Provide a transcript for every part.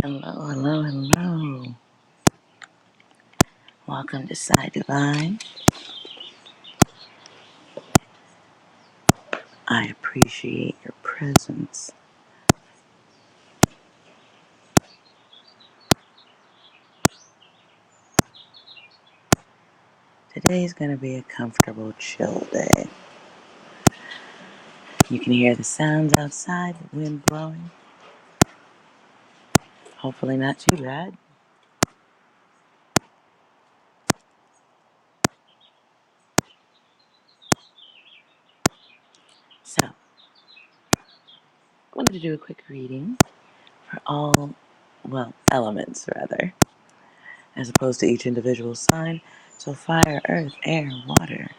Hello, hello, hello. Welcome to Side Divine. I appreciate your presence. Today's going to be a comfortable, chill day. You can hear the sounds outside, the wind blowing. Hopefully not too bad. So, I wanted to do a quick reading for all, elements rather, as opposed to each individual sign. So fire, earth, air, water.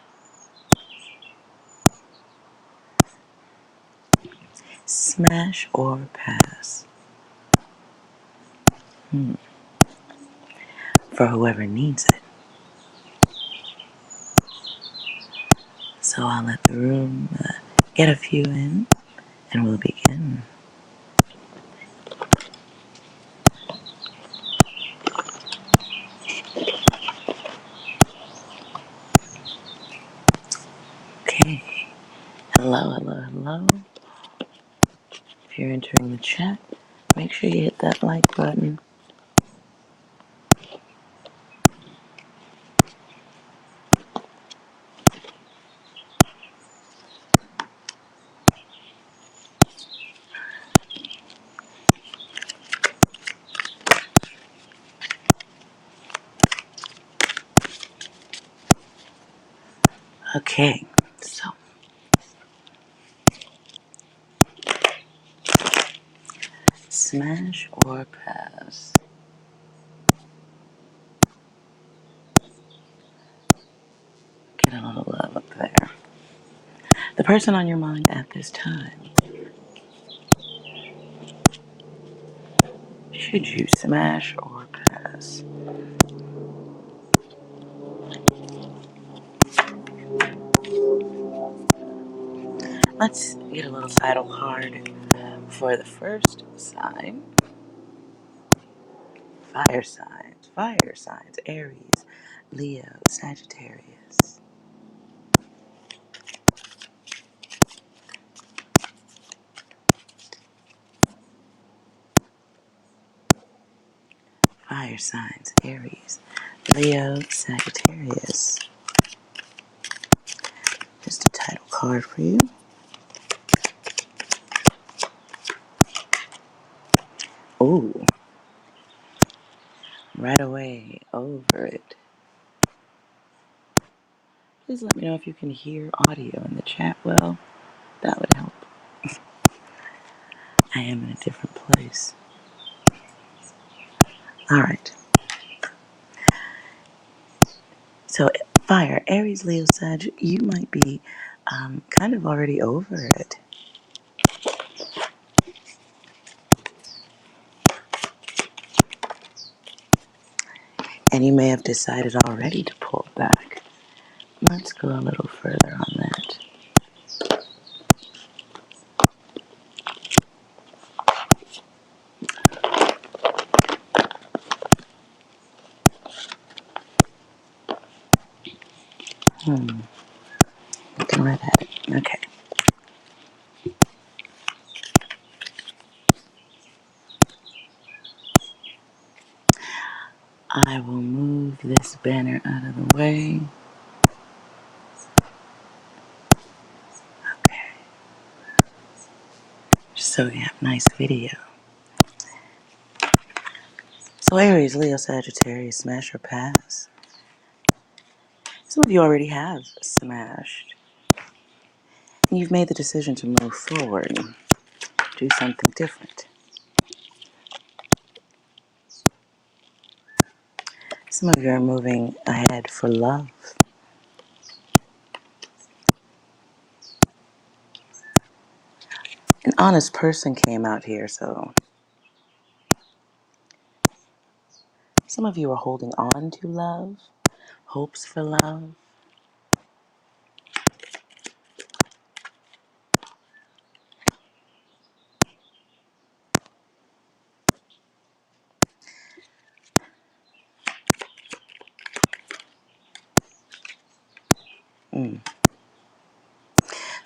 Smash or pass. For whoever needs it. So I'll let the room get a few in, and we'll begin. Okay. Hello, hello, hello. If you're entering the chat, make sure you hit that like button. Okay, so smash or pass. Get a little love up there. The person on your mind at this time. Should you smash or pass? Let's get a little title card for the first sign. Fire signs, Aries, Leo, Sagittarius. Fire signs, Aries, Leo, Sagittarius. Just a title card for you. Ooh, right away, over it. Please let me know if you can hear audio in the chat well. That would help. I am in a different place. Alright. So, fire, Aries, Leo, Sag, you might be kind of already over it. And you may have decided already to pull back. Let's go a little further on that. Looking right at it. Okay. I will move this banner out of the way. Okay. Just so we have nice video. So Aries, Leo, Sagittarius, smash or pass. Some of you already have smashed. And you've made the decision to move forward and do something different. Some of you are moving ahead for love. An honest person came out here, so some of you are holding on to love, hopes for love.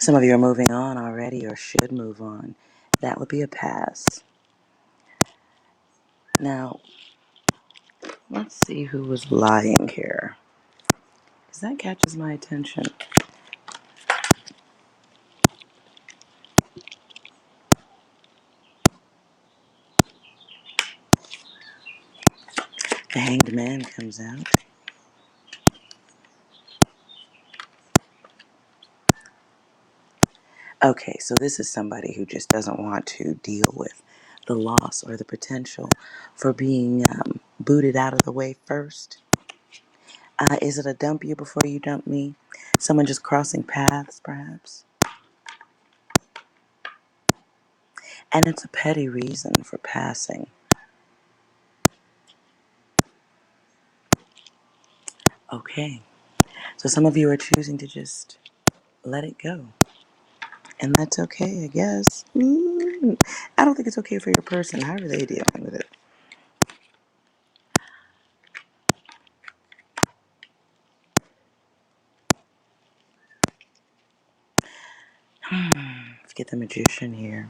Some of you are moving on already or should move on. That would be a pass. Now, let's see who was lying here, because that catches my attention. The Hanged Man comes out. Okay, so this is somebody who just doesn't want to deal with the loss or the potential for being booted out of the way first. Is it a dump you before you dump me? Someone just crossing paths, perhaps? And it's a petty reason for passing. Okay, so some of you are choosing to just let it go. And that's okay, I guess. I don't think it's okay for your person. How are they dealing with it? Let's get the Magician here.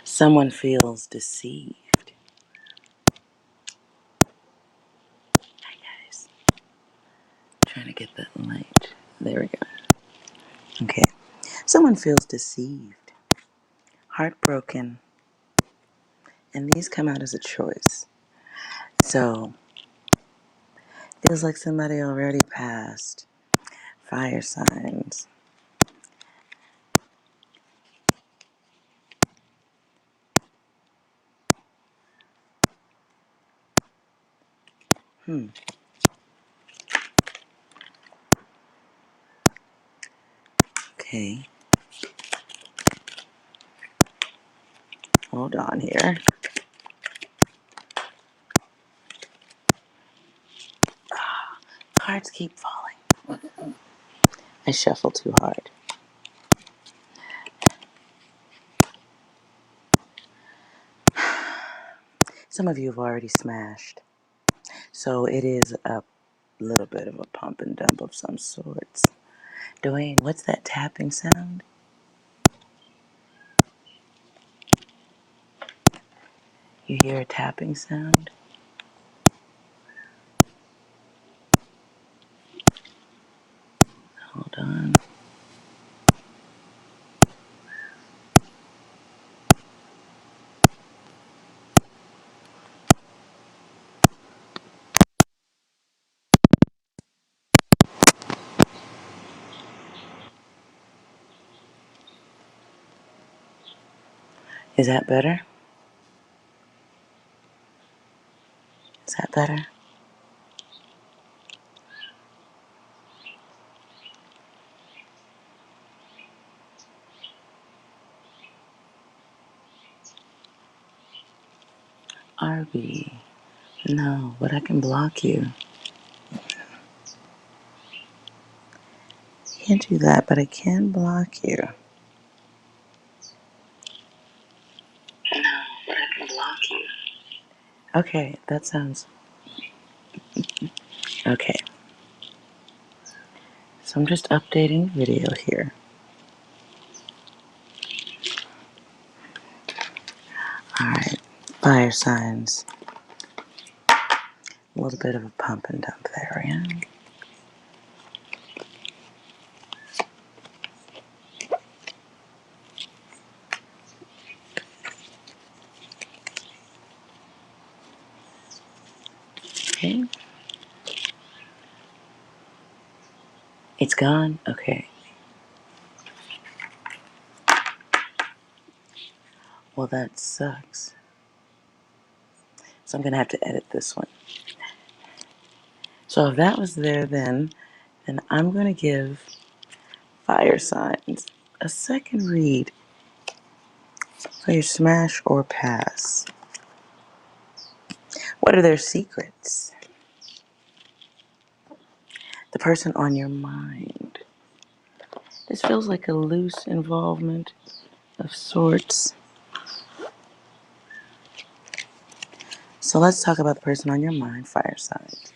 Someone feels deceived. Hi, guys. Trying to get that light. There we go. Okay. Someone feels deceived, heartbroken, and these come out as a choice. So, feels like somebody already passed. Fire signs. Okay. Hold on here. Cards keep falling. I shuffle too hard. Some of you have already smashed. So it is a little bit of a pump and dump of some sorts. Dwayne, what's that tapping sound? You hear a tapping sound? Hold on. Is that better? Is that better? RB. No, but I can block you. Can't do that, but I can block you. No, but I can block you. Okay, that sounds... Okay. So I'm just updating the video here. Alright. Fire signs. A little bit of a pump and dump there, yeah? Okay. It's gone? Okay. Well, that sucks. So I'm going to have to edit this one. So if that was there then I'm going to give fire signs a second read for your smash or pass. What are their secrets? The person on your mind. This feels like a loose involvement of sorts. So let's talk about the person on your mind, fire signs.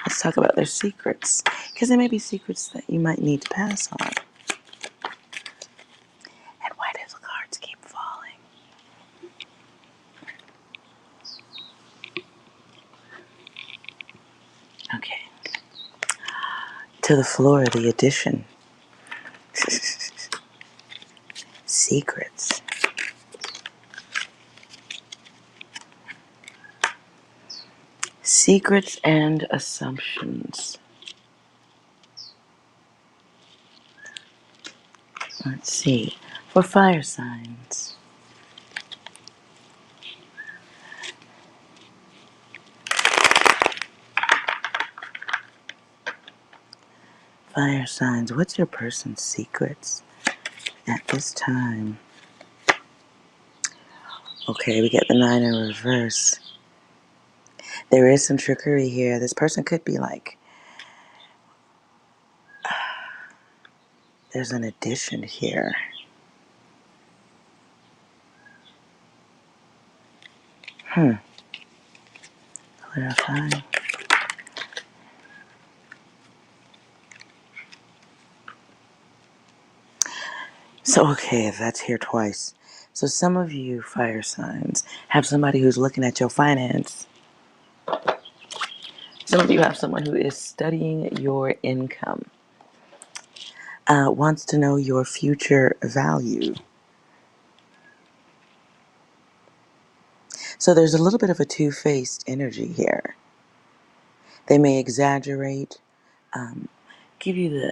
Let's Let's talk about their secrets, because there may be secrets that you might need to pass on. And why do the cards keep falling? Okay. To the floor, the addition. Secrets. Secrets and assumptions. Let's see. For fire signs. Fire signs. What's your person's secrets at this time? Okay, we get the 9 in reverse. There is some trickery here. This person could be like, there's an addition here. Clarify. So, okay, if that's here twice. So, some of you fire signs have somebody who's looking at your finance. Some of you have someone who is studying your income, wants to know your future value. So, there's a little bit of a two-faced energy here. They may exaggerate, give you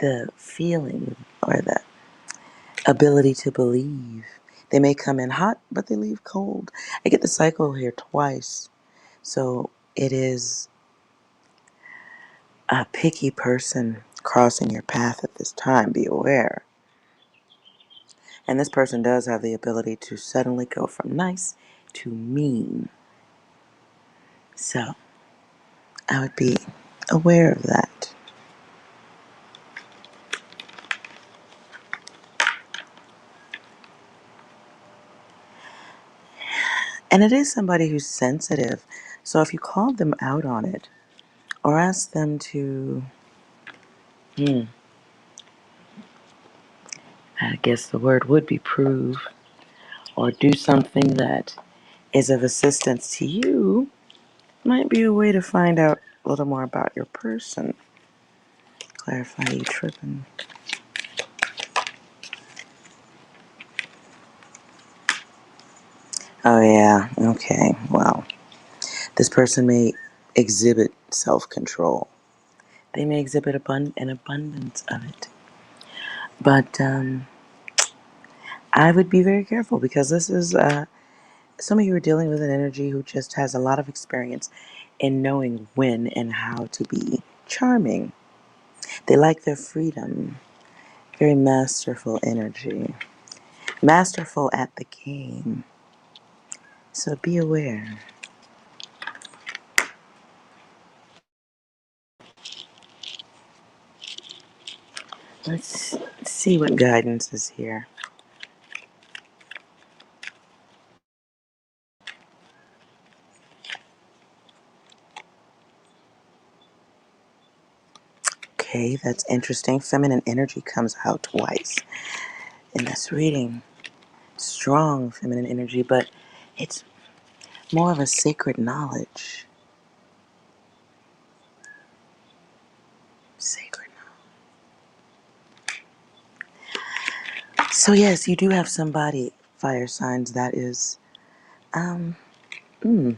the feeling or the ability to believe. They may come in hot, but they leave cold. I get the cycle here twice. So it is a picky person crossing your path at this time. Be aware. And this person does have the ability to suddenly go from nice to mean. So I would be aware of that. And it is somebody who's sensitive. So if you called them out on it or asked them to, I guess the word would be prove or do something that is of assistance to you, might be a way to find out a little more about your person. Clarify you tripping. Oh, yeah. Okay. Well, this person may exhibit self control, they may exhibit an abundance of it. But I would be very careful because this is some of you are dealing with an energy who just has a lot of experience in knowing when and how to be charming. They like their freedom. Very masterful energy. Masterful at the game. So be aware. Let's see what guidance is here. Okay, that's interesting. Feminine energy comes out twice in this reading. Strong feminine energy, but it's more of a sacred knowledge. Sacred knowledge. So yes, you do have somebody, fire signs, that is, um, mm,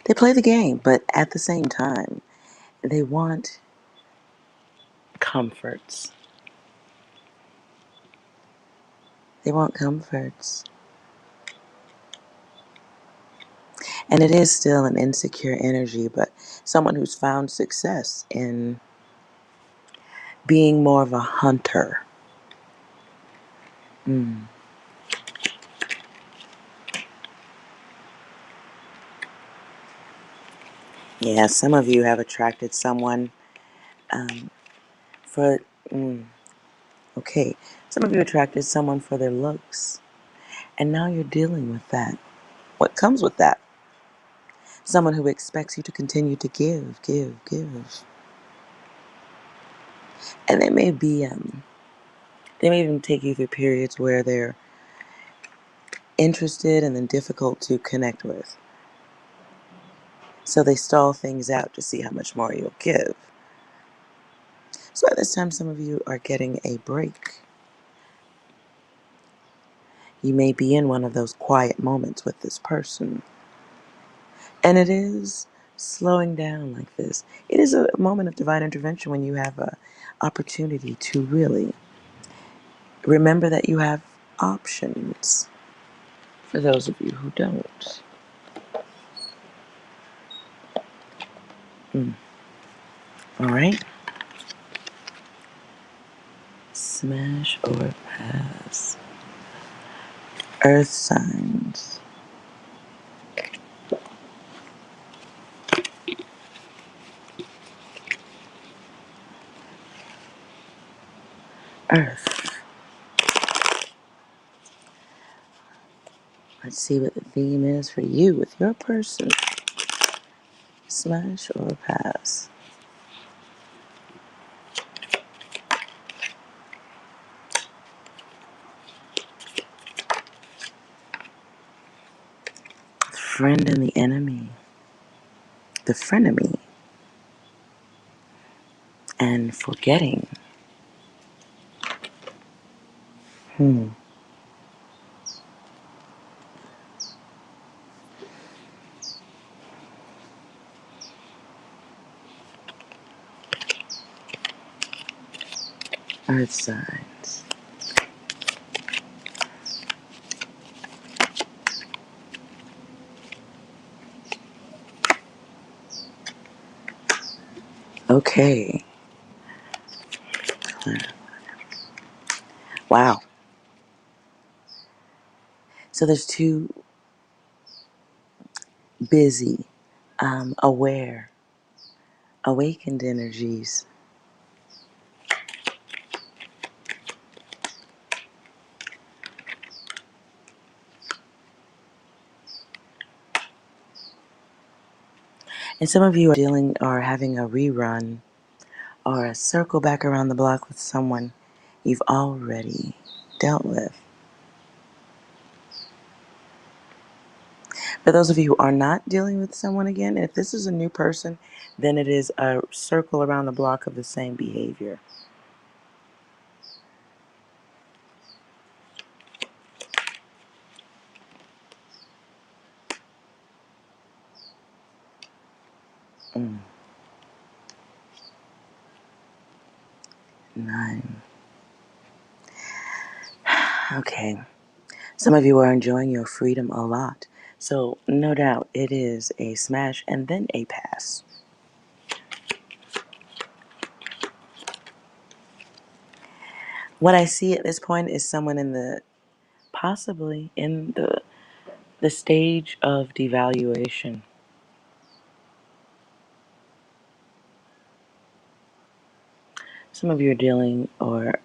they play the game, but at the same time, they want comforts. They want comforts. And it is still an insecure energy, but someone who's found success in being more of a hunter. Mm. Yeah, some of you have attracted someone um, for, mm, okay, some of you attracted someone for their looks, and now you're dealing with that. What comes with that? Someone who expects you to continue to give, give, give. And they may even take you through periods where they're interested and then difficult to connect with. So they stall things out to see how much more you'll give. So at this time, some of you are getting a break. You may be in one of those quiet moments with this person. And it is slowing down like this. It is a moment of divine intervention when you have an opportunity to really remember that you have options for those of you who don't. All right? Smash or pass. Earth signs. Earth. Let's see what the theme is for you with your person. Smash or pass. Friend and the enemy. The frenemy. And forgetting. Earth signs. Okay. Wow. So there's two busy, aware, awakened energies. And some of you are dealing or having a rerun or a circle back around the block with someone you've already dealt with. For those of you who are not dealing with someone again, if this is a new person, then it is a circle around the block of the same behavior. Mm. 9. Okay. Some of you are enjoying your freedom a lot. So, no doubt, it is a smash and then a pass. What I see at this point is someone possibly in the stage of devaluation. Some of you are dealing, or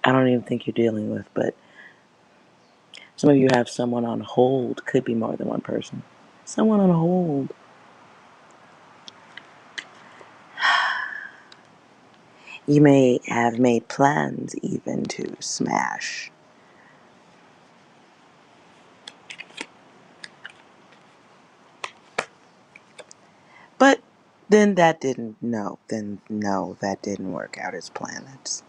I don't even think you're dealing with, but some of you have someone on hold. Could be more than one person. Someone on hold. You may have made plans even to smash. But then that didn't work out as planned.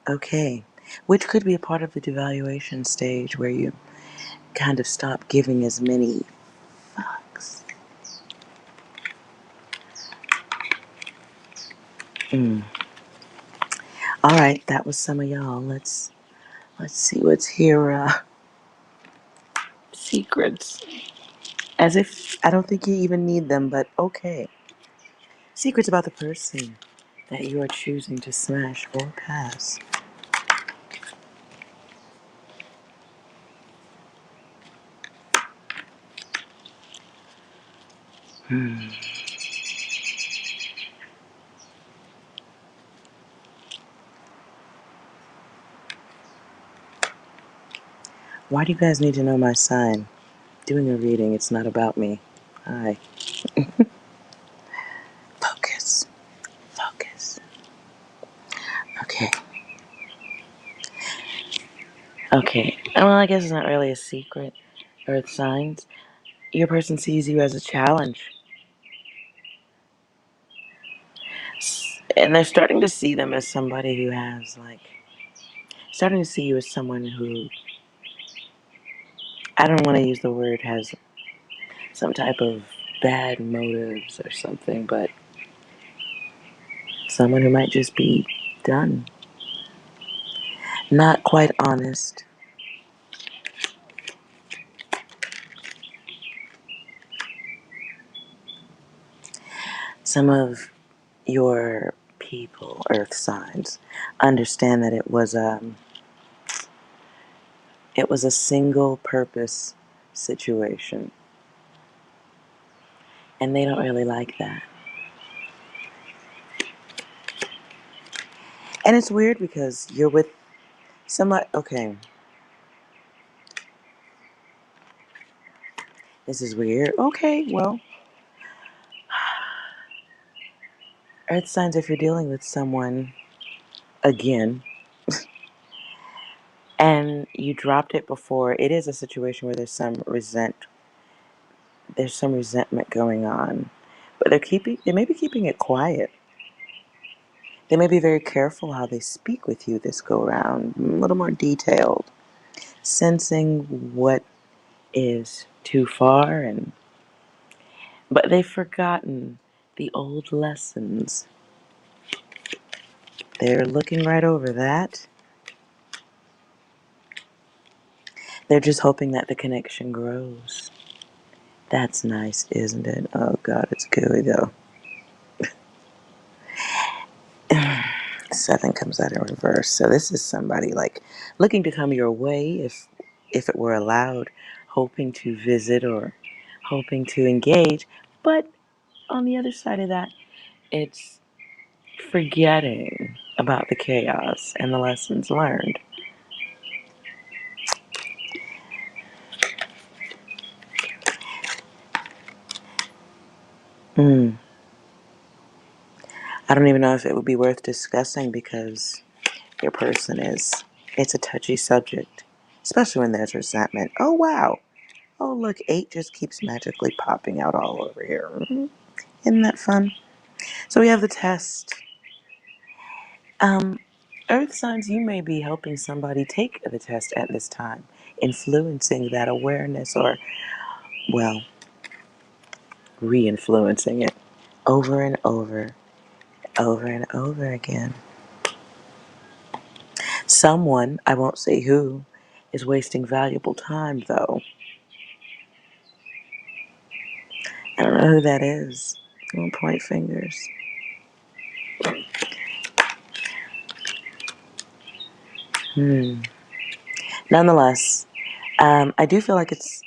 Okay. Which could be a part of the devaluation stage where you kind of stop giving as many fucks. Mm. All right, that was some of y'all. Let's see what's here. Secrets. As if I don't think you even need them, but okay. Secrets about the person that you are choosing to smash or pass. Why do you guys need to know my sign? doing a reading. It's not about me. Hi. Focus. Focus. Okay. Okay. Well, I guess it's not really a secret. Earth signs. Your person sees you as a challenge. And they're starting to see them as somebody who has, like, starting to see you as someone who, I don't want to use the word has some type of bad motives or something, but someone who might just be done. Not quite honest. Some of your people, earth signs, understand that it was a single purpose situation. And they don't really like that. And it's weird because you're with somebody, okay, this is weird. Okay, well, earth signs, if you're dealing with someone again and you dropped it before, it is a situation where there's some resentment going on. But they may be keeping it quiet. They may be very careful how they speak with you this go round, a little more detailed, sensing what is too far, and but they've forgotten the old lessons. They're looking right over that. They're just hoping that the connection grows. That's nice, isn't it? Oh God, it's gooey though. Seven comes out in reverse. So this is somebody like looking to come your way if it were allowed, hoping to visit or hoping to engage. But on the other side of that, it's forgetting about the chaos and the lessons learned. Mm. I don't even know if it would be worth discussing because your person it's a touchy subject, especially when there's resentment. Oh, wow. Oh, look, 8 just keeps magically popping out all over here. Isn't that fun? So we have the test. Um, Earth signs, you may be helping somebody take the test at this time, influencing that awareness or, well, re influencing it over and over and over again. Someone, I won't say who, is wasting valuable time, though. I don't know who that is. I won't point fingers. Hmm. Nonetheless, I do feel like it's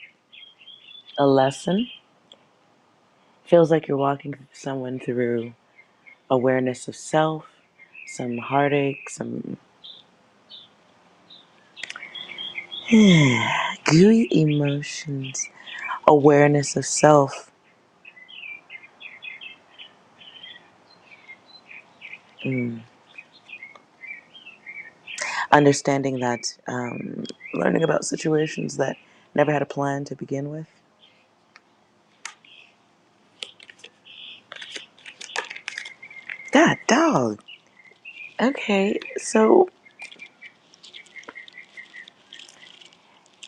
a lesson. Feels like you're walking someone through awareness of self, some heartache, some gooey emotions, awareness of self. Mm. Understanding that, learning about situations that never had a plan to begin with. God, dog. Okay, so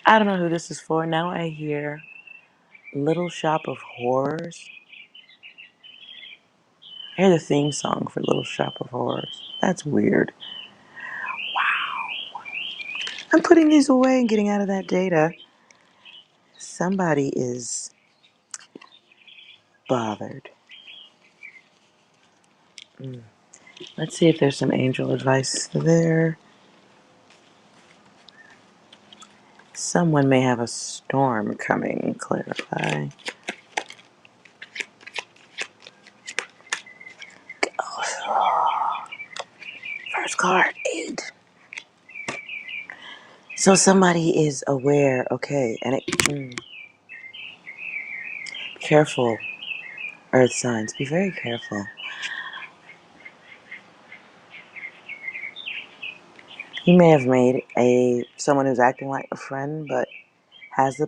I don't know who this is for. Now I hear Little Shop of Horrors. I hear the theme song for Little Shop of Horrors. That's weird. I'm putting these away and getting out of that data. Somebody is bothered. Mm. Let's see if there's some angel advice there. Someone may have a storm coming. Clarify. First card, 8. So somebody is aware. Okay, and Careful, earth signs. Be very careful. You may have made someone who's acting like a friend, but has the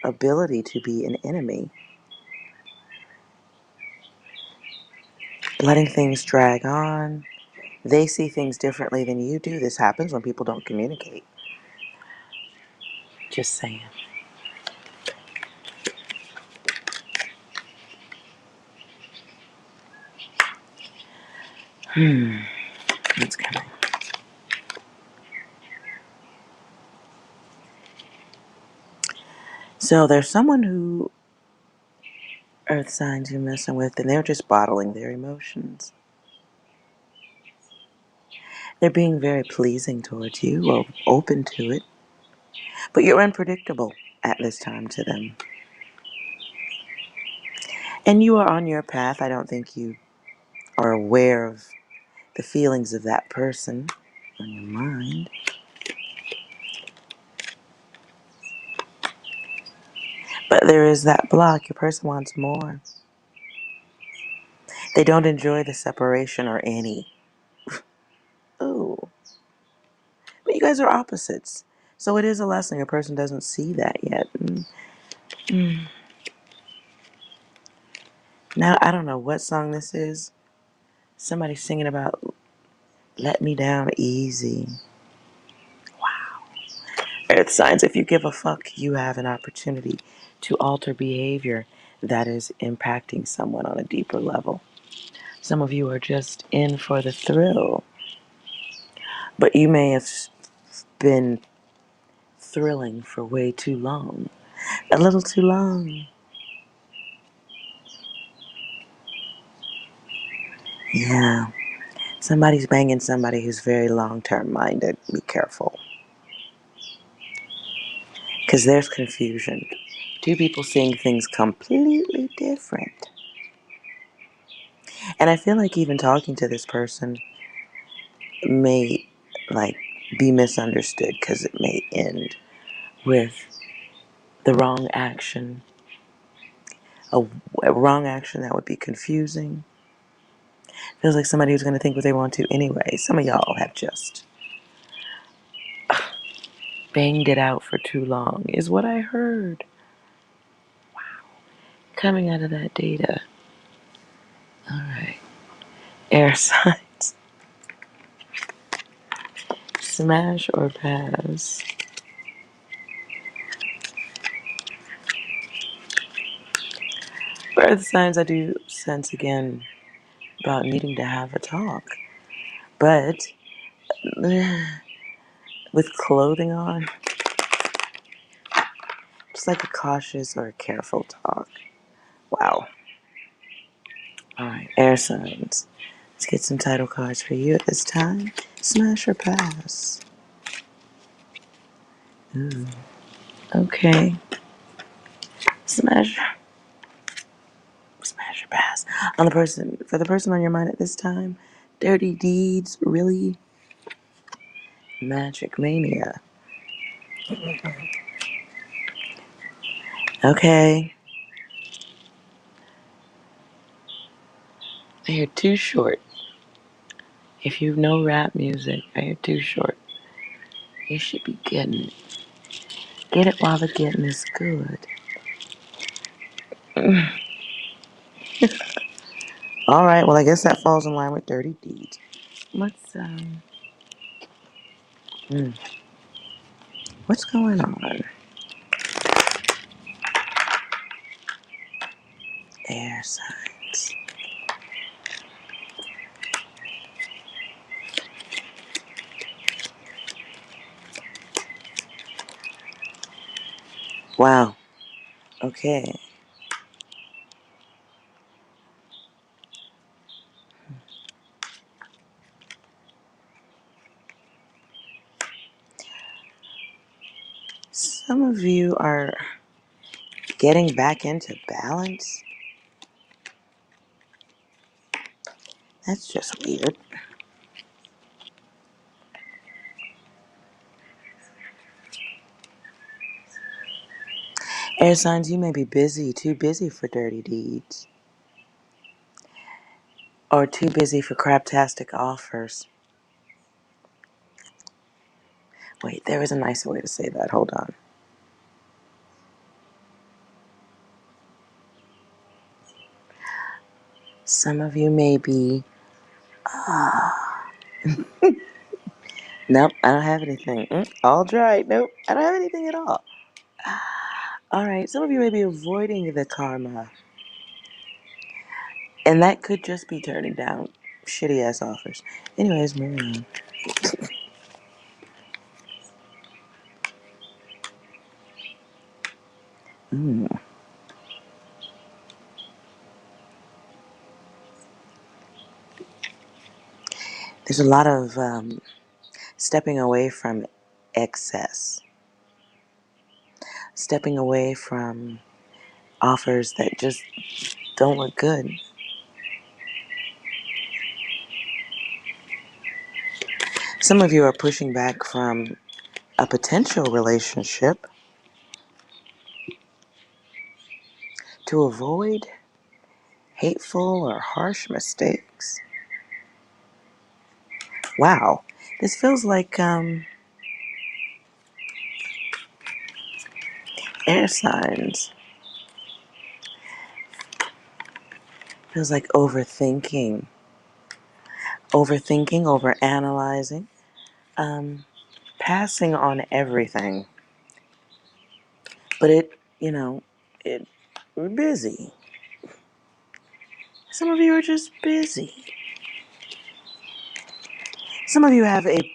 ability to be an enemy. Letting things drag on. They see things differently than you do. This happens when people don't communicate. Just saying. What's coming? So there's someone who earth signs you're messing with, and they're just bottling their emotions. They're being very pleasing towards you or open to it, but you're unpredictable at this time to them. And you are on your path. I don't think you are aware of the feelings of that person on your mind. But there is that block. Your person wants more. They don't enjoy the separation or any. Oh, but you guys are opposites. So it is a lesson. Your person doesn't see that yet. Now, I don't know what song this is. Somebody's singing about let me down easy. Earth signs, if you give a fuck, you have an opportunity to alter behavior that is impacting someone on a deeper level. Some of you are just in for the thrill, but you may have been thrilling for way too long. A little too long. Yeah. Somebody's banging somebody who's very long term minded. Be careful. Because there's confusion. Two people seeing things completely different. And I feel like even talking to this person may like be misunderstood because it may end with the wrong action. A wrong action that would be confusing. Feels like somebody who's going to think what they want to anyway. Some of y'all have just banged it out for too long, is what I heard. Coming out of that data. All right. Air signs. Smash or pass. For earth signs, I do sense again about needing to have a talk. But with clothing on, just like a cautious or a careful talk. Wow. All right, air signs. Let's get some title cards for you at this time. Smash or pass? Ooh, okay. Smash. Smash or pass. On the person, for the person on your mind at this time, dirty deeds, really? Magic mania. Okay. I hear too short. If you know rap music, I hear too short. You should be getting it. Get it while the getting is good. All right, well, I guess that falls in line with dirty deeds. What's, hmm, what's going on? Air signs. Wow. Okay. Some of you are getting back into balance. That's just weird. Air signs, you may be busy, too busy for dirty deeds, or too busy for craptastic offers. Wait, there is a nicer way to say that. Hold on. Some of you may be. Nope, I don't have anything. All dry. Nope, I don't have anything at all. All right, some of you may be avoiding the karma, and that could just be turning down shitty ass offers. Anyways, moving on. There's a lot of stepping away from excess, stepping away from offers that just don't look good. Some of you are pushing back from a potential relationship to avoid hateful or harsh mistakes. Wow, this feels like air signs. Feels like overthinking, overanalyzing, passing on everything. But we're busy. Some of you are just busy. Some of you have a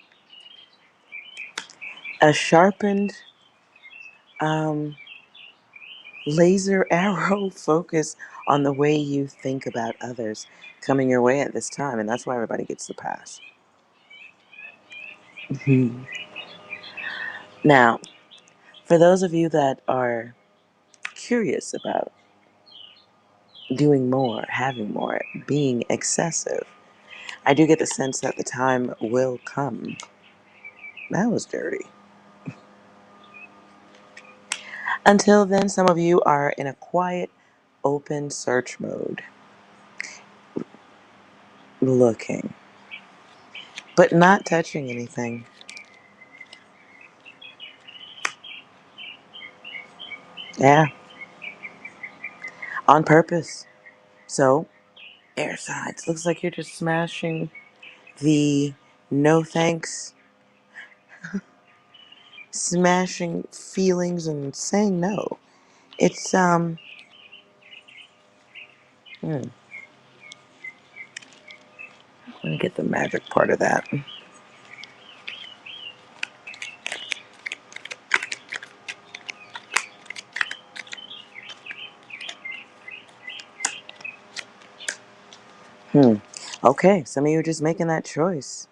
sharpened um, laser arrow focus on the way you think about others coming your way at this time, and that's why everybody gets the pass. Now, for those of you that are curious about doing more, having more, being excessive, I do get the sense that the time will come. That was dirty. Until then, some of you are in a quiet, open search mode, looking, but not touching anything. Yeah, on purpose. So, air signs. Looks like you're just smashing the no thanks, smashing feelings and saying no. It's let me get the magic part of that. Hmm. Okay, some of you are just making that choice.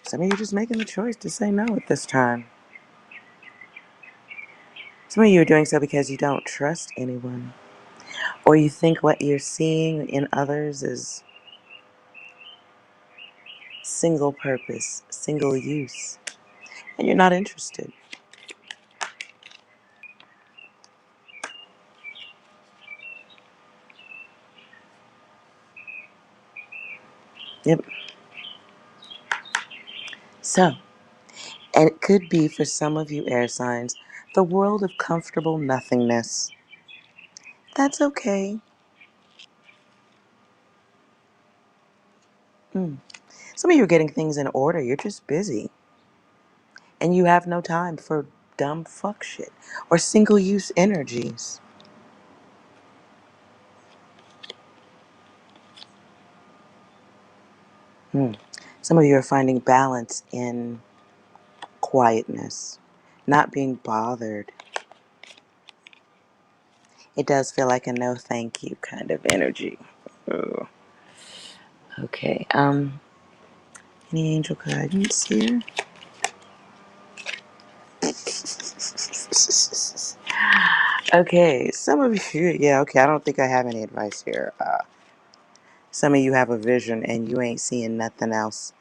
Some of you are just making the choice to say no at this time. Some of you are doing so because you don't trust anyone, or you think what you're seeing in others is single purpose, single use, and you're not interested. Yep. So, and it could be for some of you air signs, the world of comfortable nothingness. That's okay. Mm. Some of you are getting things in order. You're just busy. And you have no time for dumb fuck shit or single use energies. Mm. Some of you are finding balance in quietness, not being bothered. It does feel like a no thank you kind of energy. Ooh. Okay. Any angel guidance here? Okay, some of you, yeah, okay, I don't think I have any advice here. Some of you have a vision and you ain't seeing nothing else.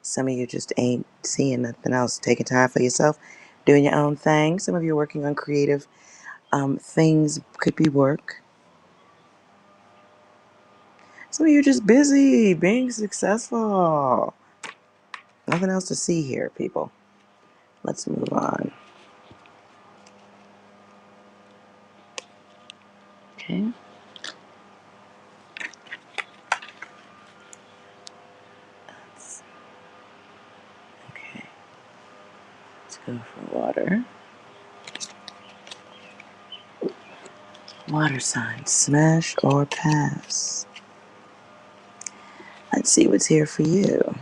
Some of you just ain't seeing nothing else, taking time for yourself, doing your own thing. Some of you are working on creative things, could be work. Some of you are just busy, being successful. Nothing else to see here, people. Let's move on. Okay. Okay. Let's go for water. Water signs, smash or pass. Let's see what's here for you.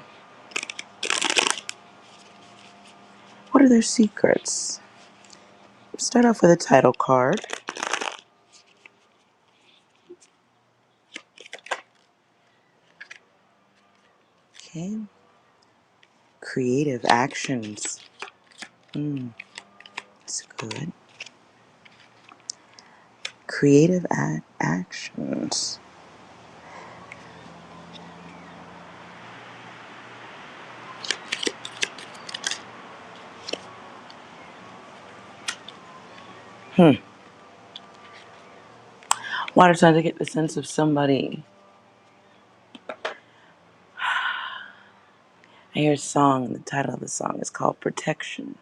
What are their secrets? Start off with a title card. Okay. Creative actions. That's good. Creative actions. Water signs, I get the sense of somebody. I hear a song, and the title of the song is called Protection.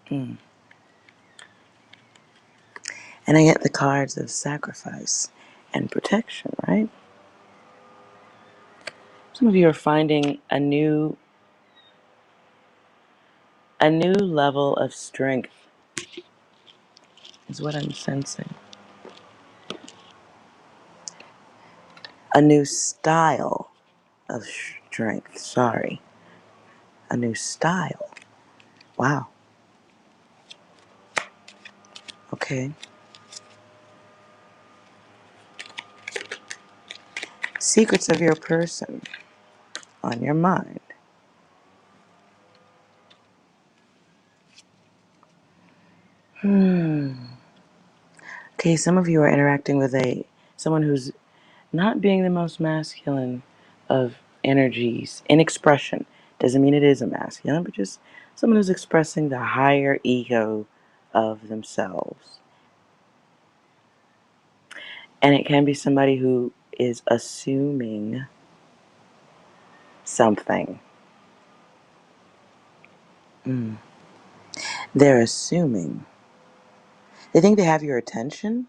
And I get the cards of sacrifice and protection, right? Some of you are finding a new level of strength, is what I'm sensing. A new style of strength. Sorry. A new style. Wow. Okay. Secrets of your person on your mind. Okay, some of you are interacting with someone who's not being the most masculine of energies in expression. Doesn't mean it is a masculine, but just someone who's expressing the higher ego of themselves. And it can be somebody who is assuming something. They're assuming. They think they have your attention.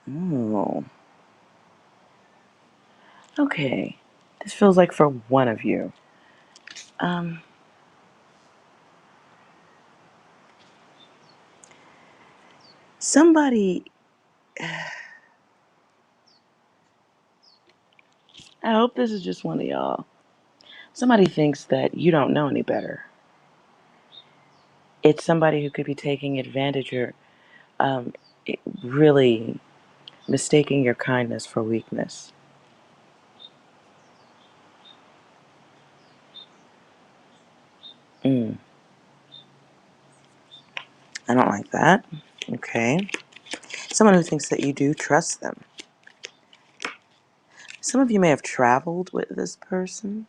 Oh. Okay. This feels like for one of you. Somebody, I hope this is just one of y'all. Somebody thinks that you don't know any better. It's somebody who could be taking advantage or um, really mistaking your kindness for weakness. Mm, I don't like that. Okay. Someone who thinks that you do trust them. Some of you may have traveled with this person.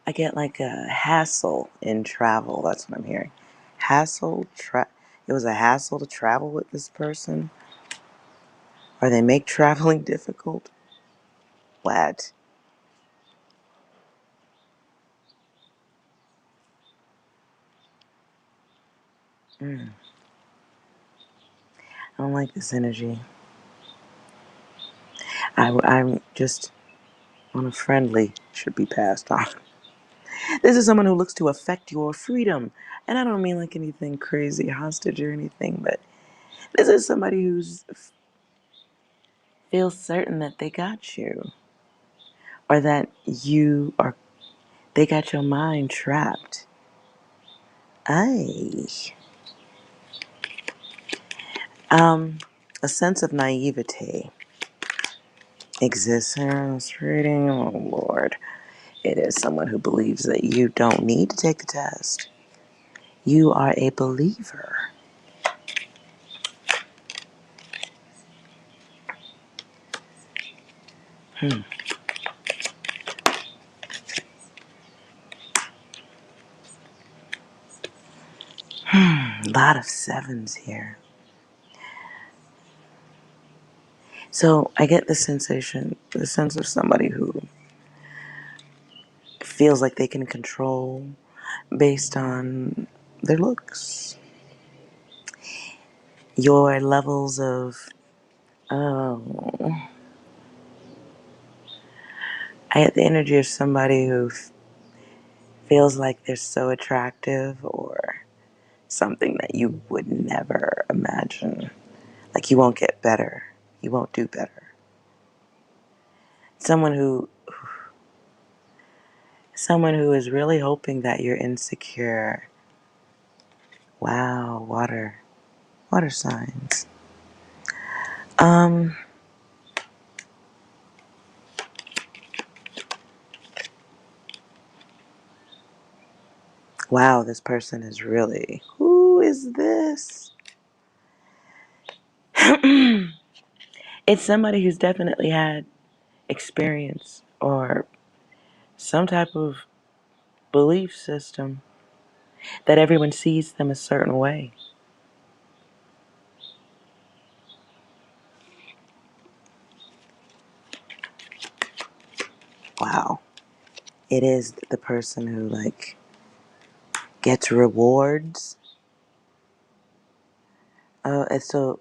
I get like a hassle in travel. That's what I'm hearing. It was a hassle to travel with this person. Or they make traveling difficult. What? I don't like this energy. I'm just on a friendly should be passed on. This is someone who looks to affect your freedom. And I don't mean like anything crazy, hostage or anything, but this is somebody who's feels certain that they got you. Or that they got your mind trapped. Aye. A sense of naivete. exists here in this reading? Oh, Lord. It is someone who believes that you don't need to take the test. You are a believer. A lot of sevens here. So I get the sense of somebody who feels like they can control based on their looks, your levels of, oh, I get the energy of somebody who feels like they're so attractive or something that you would never imagine. Like you won't get better. You won't do better. Someone who someone who is really hoping that you're insecure. Wow, water signs. Um wow, this person is really, who is this? It's somebody who's definitely had experience or some type of belief system that everyone sees them a certain way. Wow. It is the person who like gets rewards. And so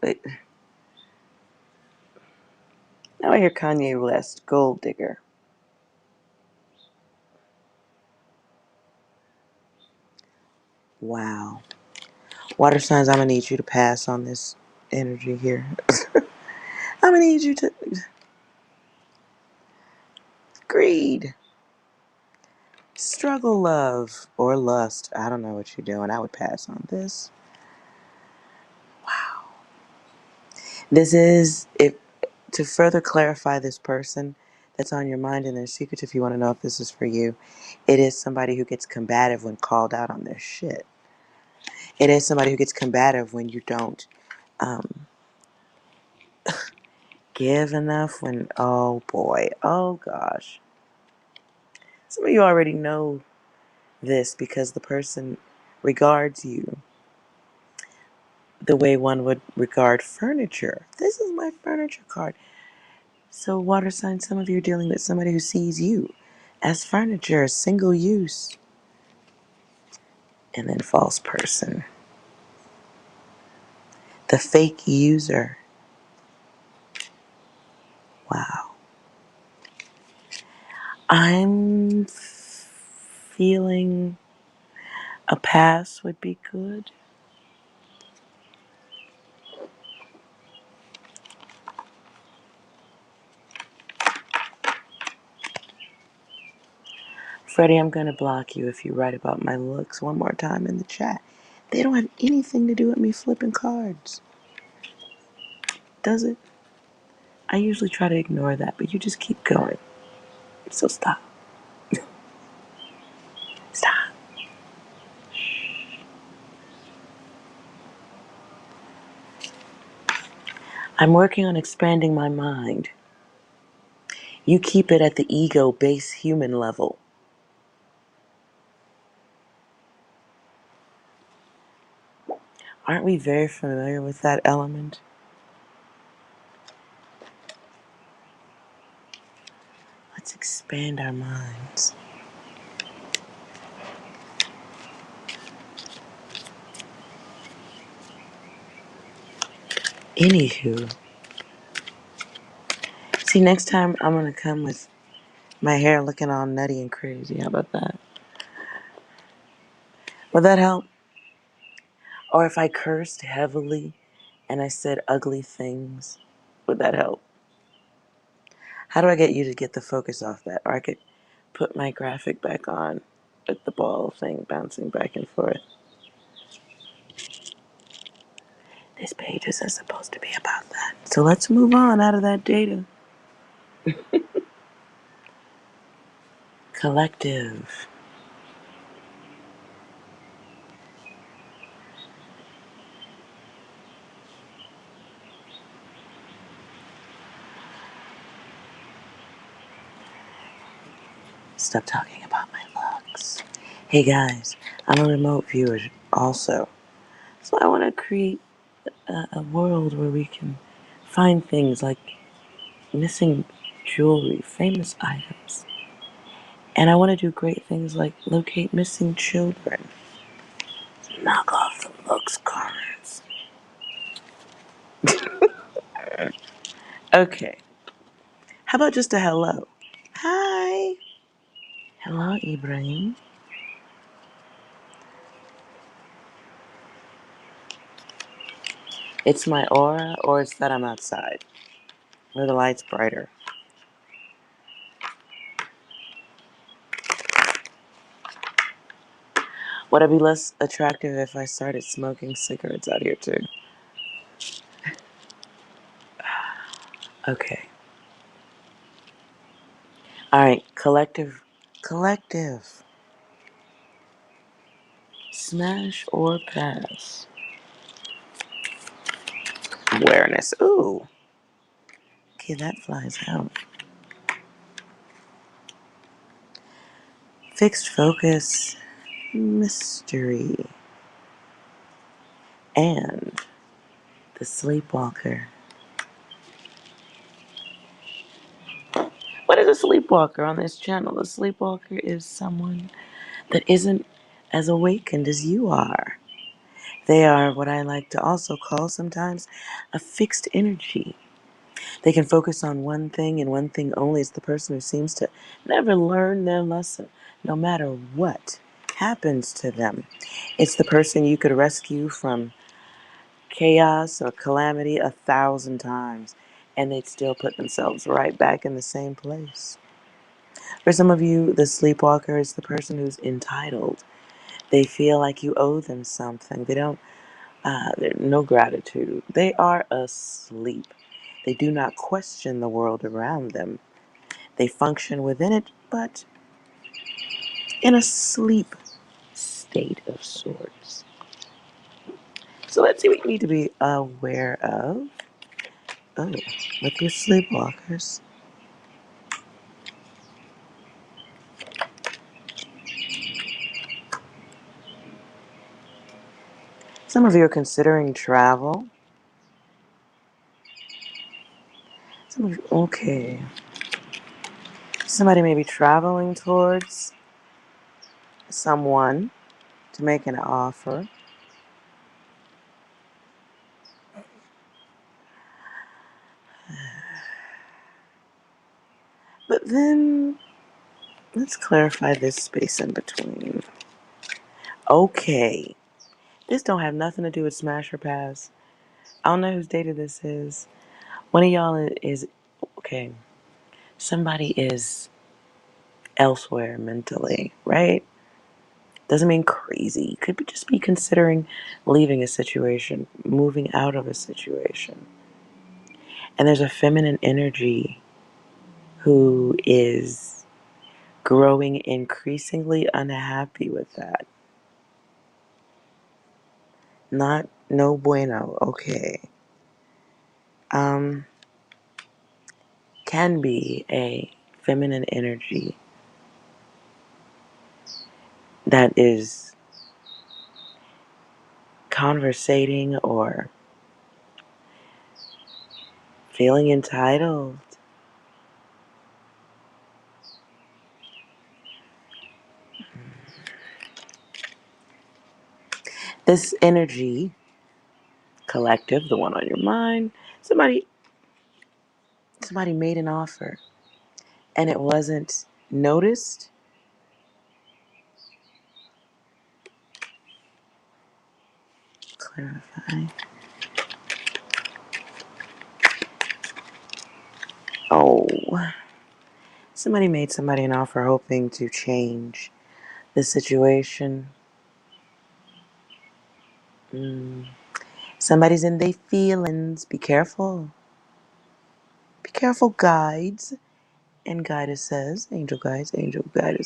now I hear Kanye West, Gold Digger. Wow. Water signs, I'm gonna need you to pass on this energy here. I'm gonna need you to greed, struggle, love, or lust. I don't know what you're doing. I would pass on this. This is if to further clarify this person that's on your mind and their secrets. If you want to know if this is for you, it is somebody who gets combative when called out on their shit. It is somebody who gets combative when you don't um, give enough. When, oh boy, oh gosh, some of you already know this because the person regards you the way one would regard furniture. This is my furniture card. So, water sign, some of you are dealing with somebody who sees you as furniture, single use. And then, false person, the fake user. Wow. I'm feeling a pass would be good. Freddie, I'm going to block you if you write about my looks one more time in the chat. They don't have anything to do with me flipping cards, does it? I usually try to ignore that, but you just keep going. So stop. Stop. I'm working on expanding my mind. You keep it at the ego base human level. Aren't we very familiar with that element? Let's expand our minds. Anywho, see, next time I'm going to come with my hair looking all nutty and crazy. How about that? Would that help? Or if I cursed heavily and I said ugly things, would that help? How do I get you to get the focus off that? Or I could put my graphic back on with the ball thing bouncing back and forth. This page isn't supposed to be about that. So let's move on out of that data. Collective. Stop talking about my looks. Hey guys, I'm a remote viewer also. So I want to create a world where we can find things like missing jewelry, famous items. And I want to do great things like locate missing children. Knock off the looks cards. Okay. How about just a hello? Hi. Hello, Ibrahim. It's my aura, or it's that I'm outside, where the light's brighter. Would I be less attractive if I started smoking cigarettes out here too? Okay. All right. Collective. Collective. Smash or pass. Awareness. Ooh. Okay, that flies out. Fixed focus. Mystery. And the sleepwalker. What is a sleepwalker on this channel? A sleepwalker is someone that isn't as awakened as you are. They are what I like to also call sometimes a fixed energy. They can focus on one thing and one thing only. It's the person who seems to never learn their lesson, no matter what happens to them. It's the person you could rescue from chaos or calamity 1,000 times, and they'd still put themselves right back in the same place. For some of you, the sleepwalker is the person who's entitled. They feel like you owe them something. They don't, there's no gratitude. They are asleep. They do not question the world around them. They function within it, but in a sleep state of sorts. So let's see what you need to be aware of. Oh, with your sleepwalkers. Some of you are considering travel. Some of you, okay. Somebody may be traveling towards someone to make an offer. But then, let's clarify this space in between. Okay. This don't have nothing to do with Smash or Pass. I don't know whose data this is. One of y'all is okay. Somebody is elsewhere mentally, right? Doesn't mean crazy. Could just be considering leaving a situation, moving out of a situation. And there's a feminine energy who is growing increasingly unhappy with that. Not no bueno. Okay. Um, can be a feminine energy that is conversating or feeling entitled. This energy, collective, the one on your mind, somebody made an offer and it wasn't noticed. Clarify. Oh, somebody made somebody an offer hoping to change the situation. Mm. Somebody's in their feelings. Be careful. Be careful, guides. And guidance says, angel guidance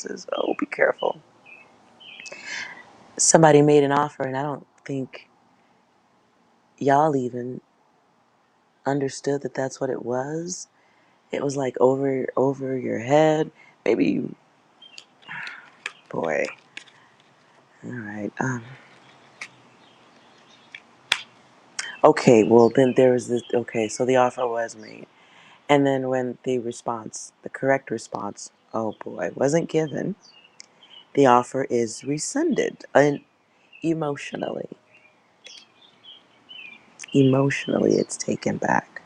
says, oh, be careful. Somebody made an offer, and I don't think y'all even understood that that's what it was. It was like over your head. Maybe you, boy. All right. Okay. Well, then there was this. Okay, so the offer was made, and then when the correct response, oh boy, wasn't given, the offer is rescinded, and emotionally, it's taken back.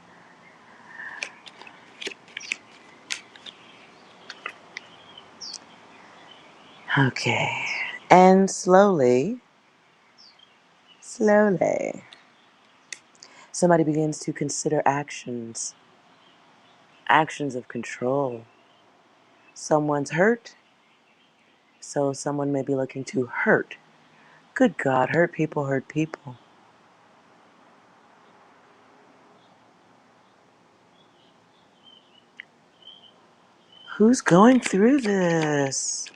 Okay, and slowly, somebody begins to consider actions of control. Someone's hurt, so someone may be looking to hurt. Good God, hurt people hurt people. Who's going through this?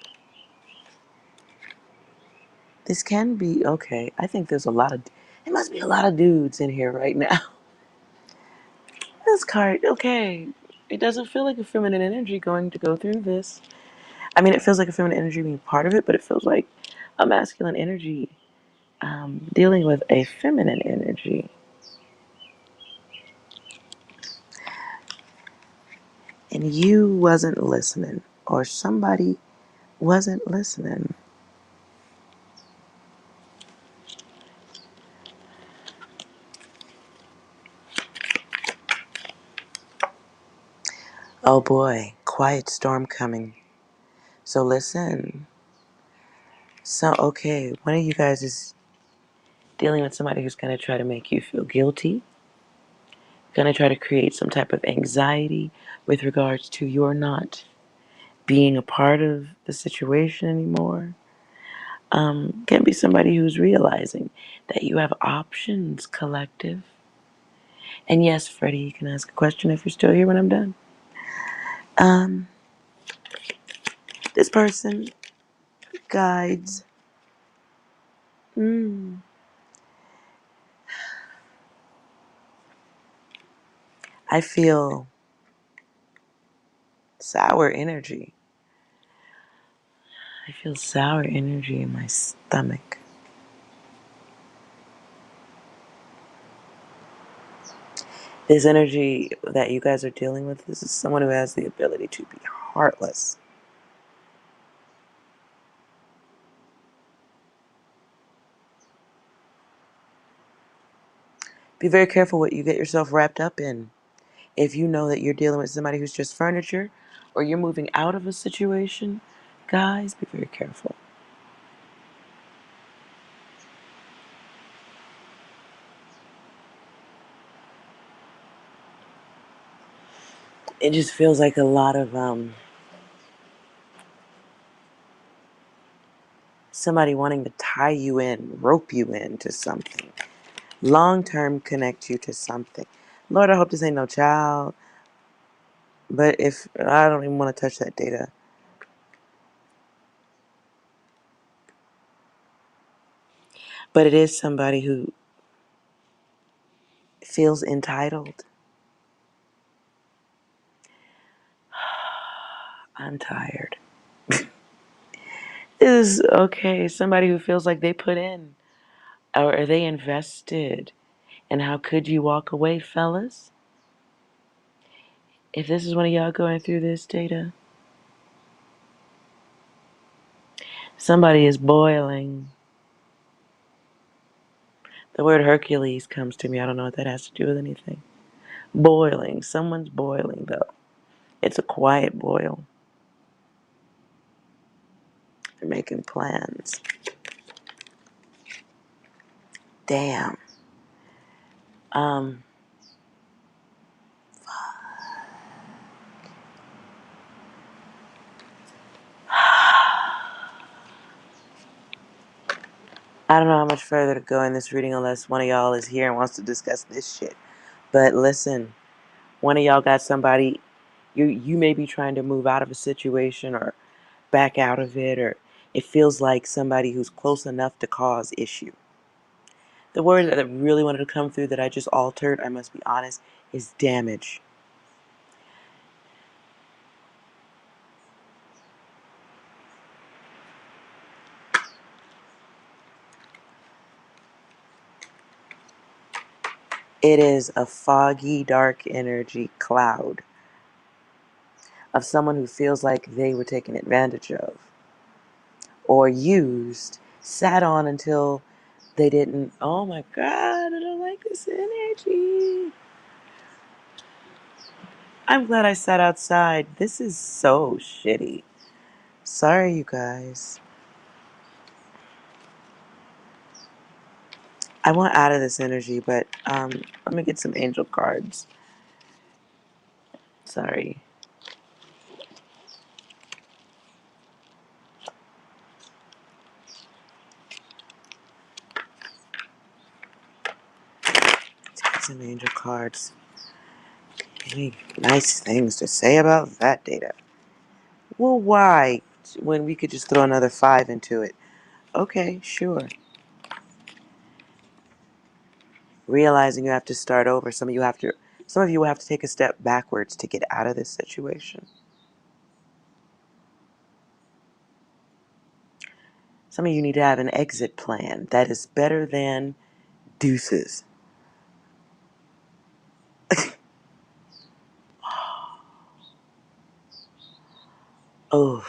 This can be okay. I think it must be a lot of dudes in here right now. This card, okay. It doesn't feel like a feminine energy going to go through this. I mean, it feels like a feminine energy being part of it, but it feels like a masculine energy dealing with a feminine energy. And you wasn't listening, or somebody wasn't listening. Oh boy, quiet storm coming. So listen. So, okay, one of you guys is dealing with somebody who's going to try to make you feel guilty, going to try to create some type of anxiety with regards to your not being a part of the situation anymore. Can be somebody who's realizing that you have options, collective. And yes, Freddie, you can ask a question if you're still here when I'm done. Um, this person guides. Mm, I feel sour energy. I feel sour energy in my stomach. This energy that you guys are dealing with, this is someone who has the ability to be heartless. Be very careful what you get yourself wrapped up in. If you know that you're dealing with somebody who's just furniture or you're moving out of a situation, guys, be very careful. It just feels like a lot of somebody wanting to tie you in, rope you into something, long term connect you to something. Lord, I hope this ain't no child, but if I don't even want to touch that data, but it is somebody who feels entitled. I'm tired. Is okay. Somebody who feels like they put in or are they invested? And how could you walk away, fellas? If this is one of y'all going through this data, somebody is boiling. The word Hercules comes to me. I don't know what that has to do with anything. Boiling. Someone's boiling, though. It's a quiet boil. They're making plans. Damn. Um, I don't know how much further to go in this reading unless one of y'all is here and wants to discuss this shit. But listen, one of y'all got somebody You may be trying to move out of a situation or back out of it, or it feels like somebody who's close enough to cause issue. The word that really wanted to come through that I just altered, I must be honest, is damage. It is a foggy, dark energy cloud of someone who feels like they were taken advantage of or used, sat on until they didn't. Oh my God, I don't like this energy. I'm glad I sat outside. This is so shitty. Sorry, you guys. I want out of this energy, but let me get some angel cards. Sorry. Let's get some angel cards. Any nice things to say about that data? Well, why? When we could just throw another 5 into it. Okay, sure. Realizing you have to start over. Some of you will have to take a step backwards to get out of this situation. Some of you need to have an exit plan that is better than deuces. Oh,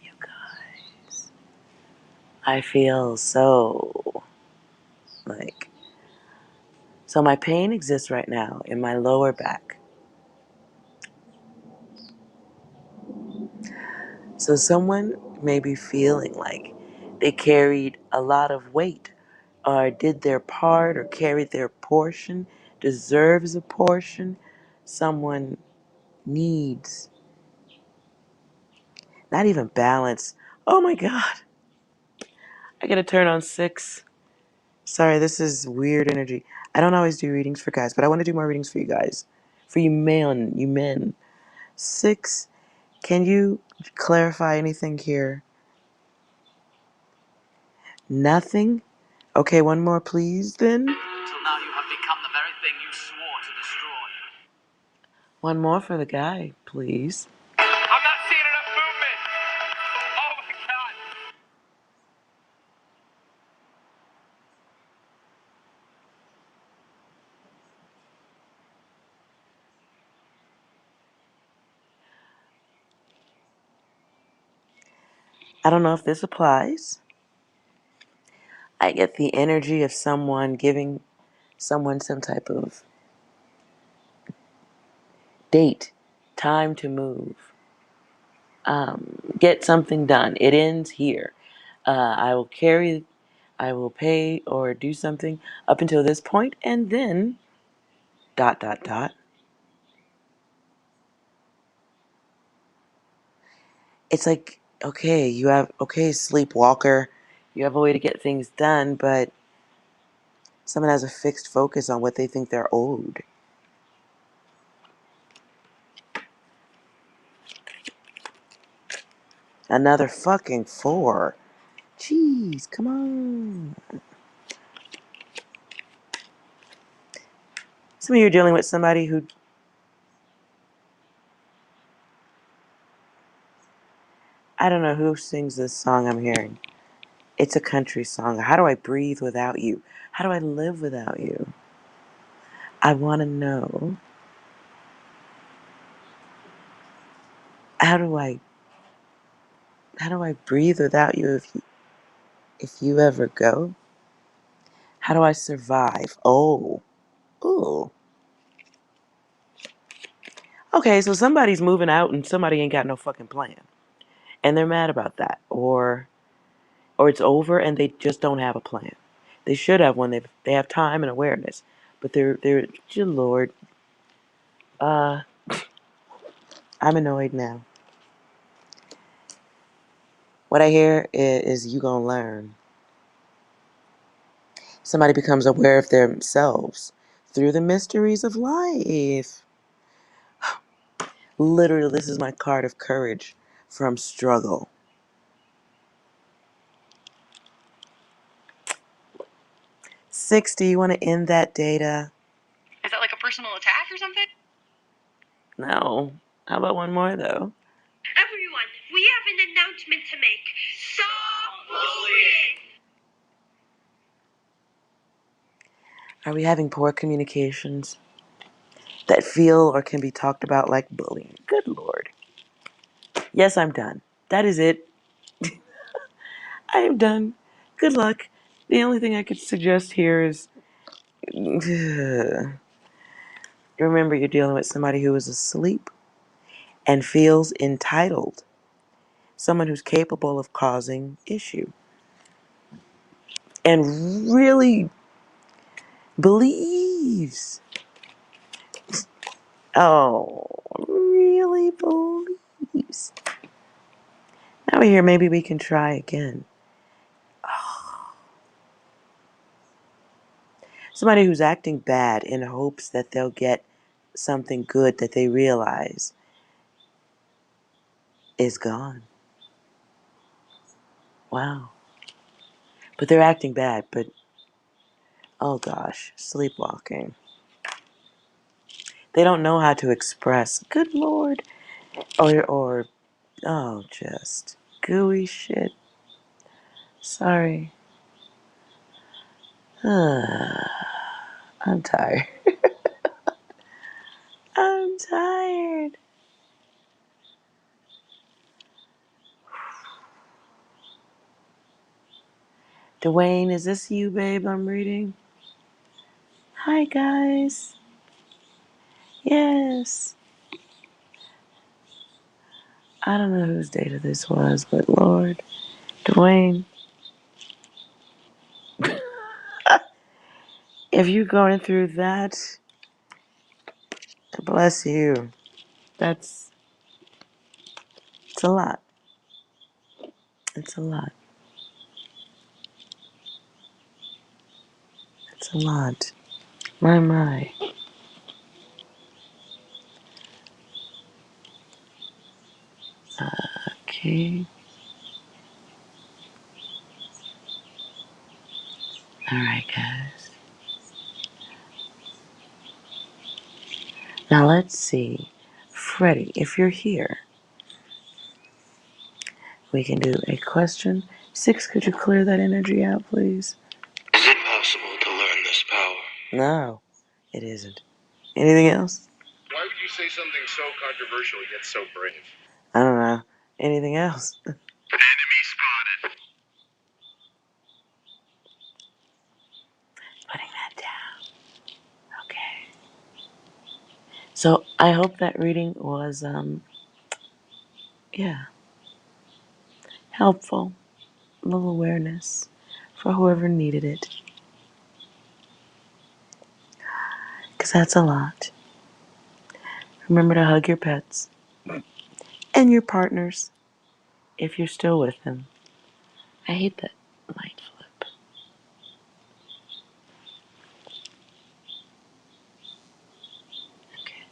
you guys. I feel so like. So my pain exists right now in my lower back. So someone may be feeling like they carried a lot of weight or did their part or carried their portion, deserves a portion. Someone needs, not even balance. Oh my God, I gotta turn on 6. Sorry, this is weird energy. I don't always do readings for guys, but I want to do more readings for you guys. For you men. 6, can you clarify anything here? Nothing? Okay, one more, please, then. Until now, you have become the very thing you swore to destroy. One more for the guy, please. I'm not seeing enough movement. Oh my God. I don't know if this applies. I get the energy of someone giving someone some type of date, time to move, get something done. It ends here. I will pay or do something up until this point, and then dot dot dot. It's like, okay, sleepwalker, you have a way to get things done, but someone has a fixed focus on what they think they're owed. Another fucking 4. Jeez, come on. Some of you are dealing with somebody who, I don't know who sings this song I'm hearing. It's a country song. How do I breathe without you? How do I live without you? I want to know, how do I breathe without you if you ever go? How do I survive? Oh. Ooh. Okay, so somebody's moving out and somebody ain't got no fucking plan. And they're mad about that. Or it's over and they just don't have a plan. They should have one. They have time and awareness. But they're dear Lord, uh I'm annoyed now. What I hear is you gonna learn. Somebody becomes aware of themselves through the mysteries of life. Literally, this is my card of courage from struggle. 60, you want to end that data? Is that like a personal attack or something? No. How about one more, though? Everyone, we have an announcement to make. Stop bullying! Are we having poor communications that feel or can be talked about like bullying? Good Lord. Yes, I'm done. That is it. I am done. Good luck. The only thing I could suggest here is remember you're dealing with somebody who is asleep and feels entitled. Someone who's capable of causing issue. And really believes. Oh, really believes. Now we're here, maybe we can try again. Somebody who's acting bad in hopes that they'll get something good that they realize is gone. Wow. But they're acting bad, but oh gosh, sleepwalking. They don't know how to express, good Lord, or oh, just gooey shit. Sorry. I'm tired. I'm tired. Dwayne, is this you, babe, I'm reading? Hi, guys. Yes. I don't know whose data this was, but Lord, Dwayne, if you're going through that, bless you. It's a lot. It's a lot. It's a lot. My. Okay. All right, guys. Now let's see. Freddie, if you're here, we can do a question. 6, could you clear that energy out, please? Is it possible to learn this power? No, it isn't. Anything else? Why would you say something so controversial yet so brave? I don't know. Anything else? Enemy spotted. Putting that down. Okay. So I hope that reading was, helpful. A little awareness for whoever needed it. Because that's a lot. Remember to hug your pets and your partners if you're still with them. I hate that light flip. Okay.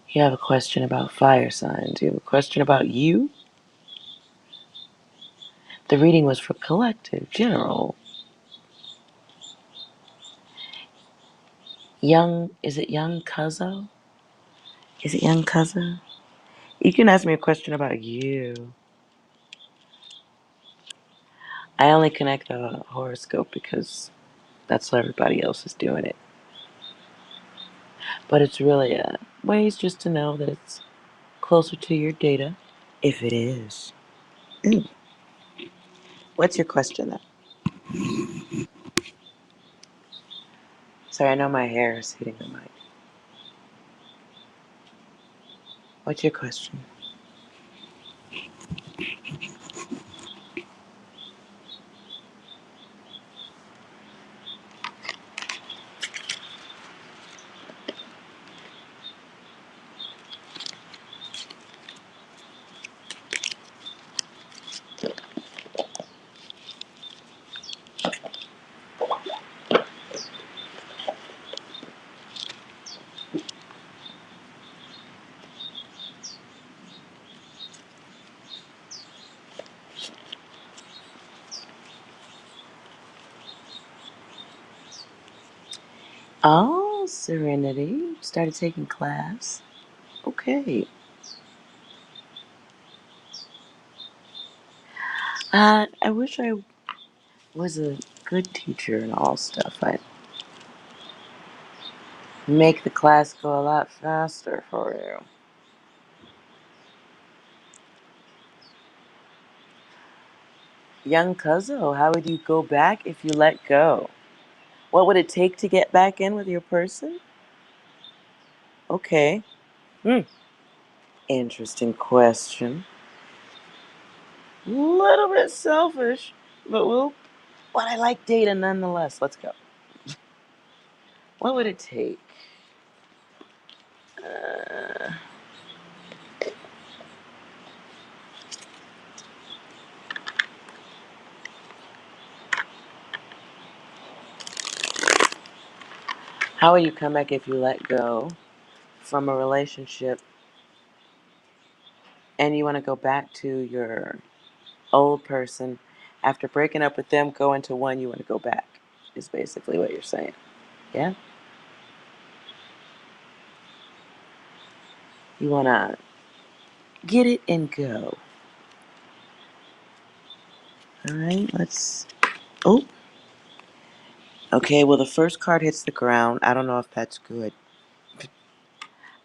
You have a question about fire signs. You have a question about you. The reading was for collective, general. Is it young Cuzzo? Is it young Cuzzo? You can ask me a question about you. I only connect the horoscope because that's how everybody else is doing it. But it's really ways just to know that it's closer to your data, if it is. Ooh. What's your question then? Sorry, I know my hair is hitting the mic. What's your question? Oh, Serenity. Started taking class. Okay. I wish I was a good teacher and all stuff. I'd make the class go a lot faster for you. Young Cuzzo, how would you go back if you let go? What would it take to get back in with your person? Okay. Hmm. Interesting question. Little bit selfish, but I like data nonetheless. Let's go. What would it take? Uh, how would you come back if you let go from a relationship and you want to go back to your old person after breaking up with them, go into one you want to go back? Is basically what you're saying. Yeah? You want to get it and go. All right, let's. Oh, okay. Well, the first card hits the ground. I don't know if that's good.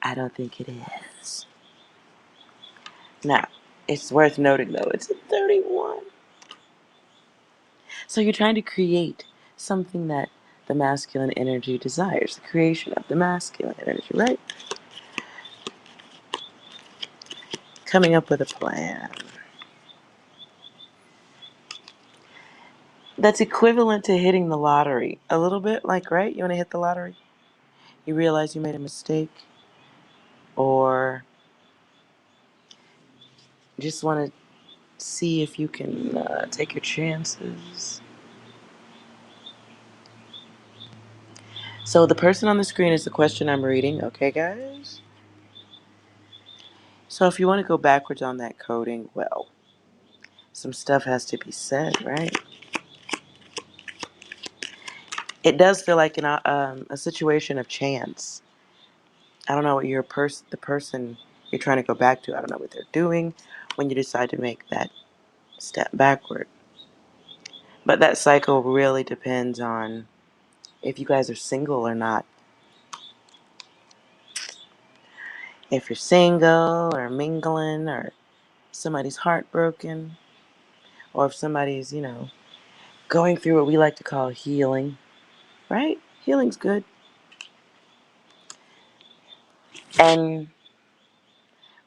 I don't think it is. Now, it's worth noting though, it's a 31. So you're trying to create something that the masculine energy desires, the creation of the masculine energy, right? Coming up with a plan. That's equivalent to hitting the lottery. A little bit like, right? You want to hit the lottery? You realize you made a mistake, or just want to see if you can take your chances. So the person on the screen is the question I'm reading, okay, guys? So if you want to go backwards on that coding, well, some stuff has to be said, right? It does feel like a situation of chance. I don't know what the person you're trying to go back to, I don't know what they're doing when you decide to make that step backward. But that cycle really depends on if you guys are single or not. If you're single or mingling or somebody's heartbroken or if somebody's, going through what we like to call healing, right? Healing's good. And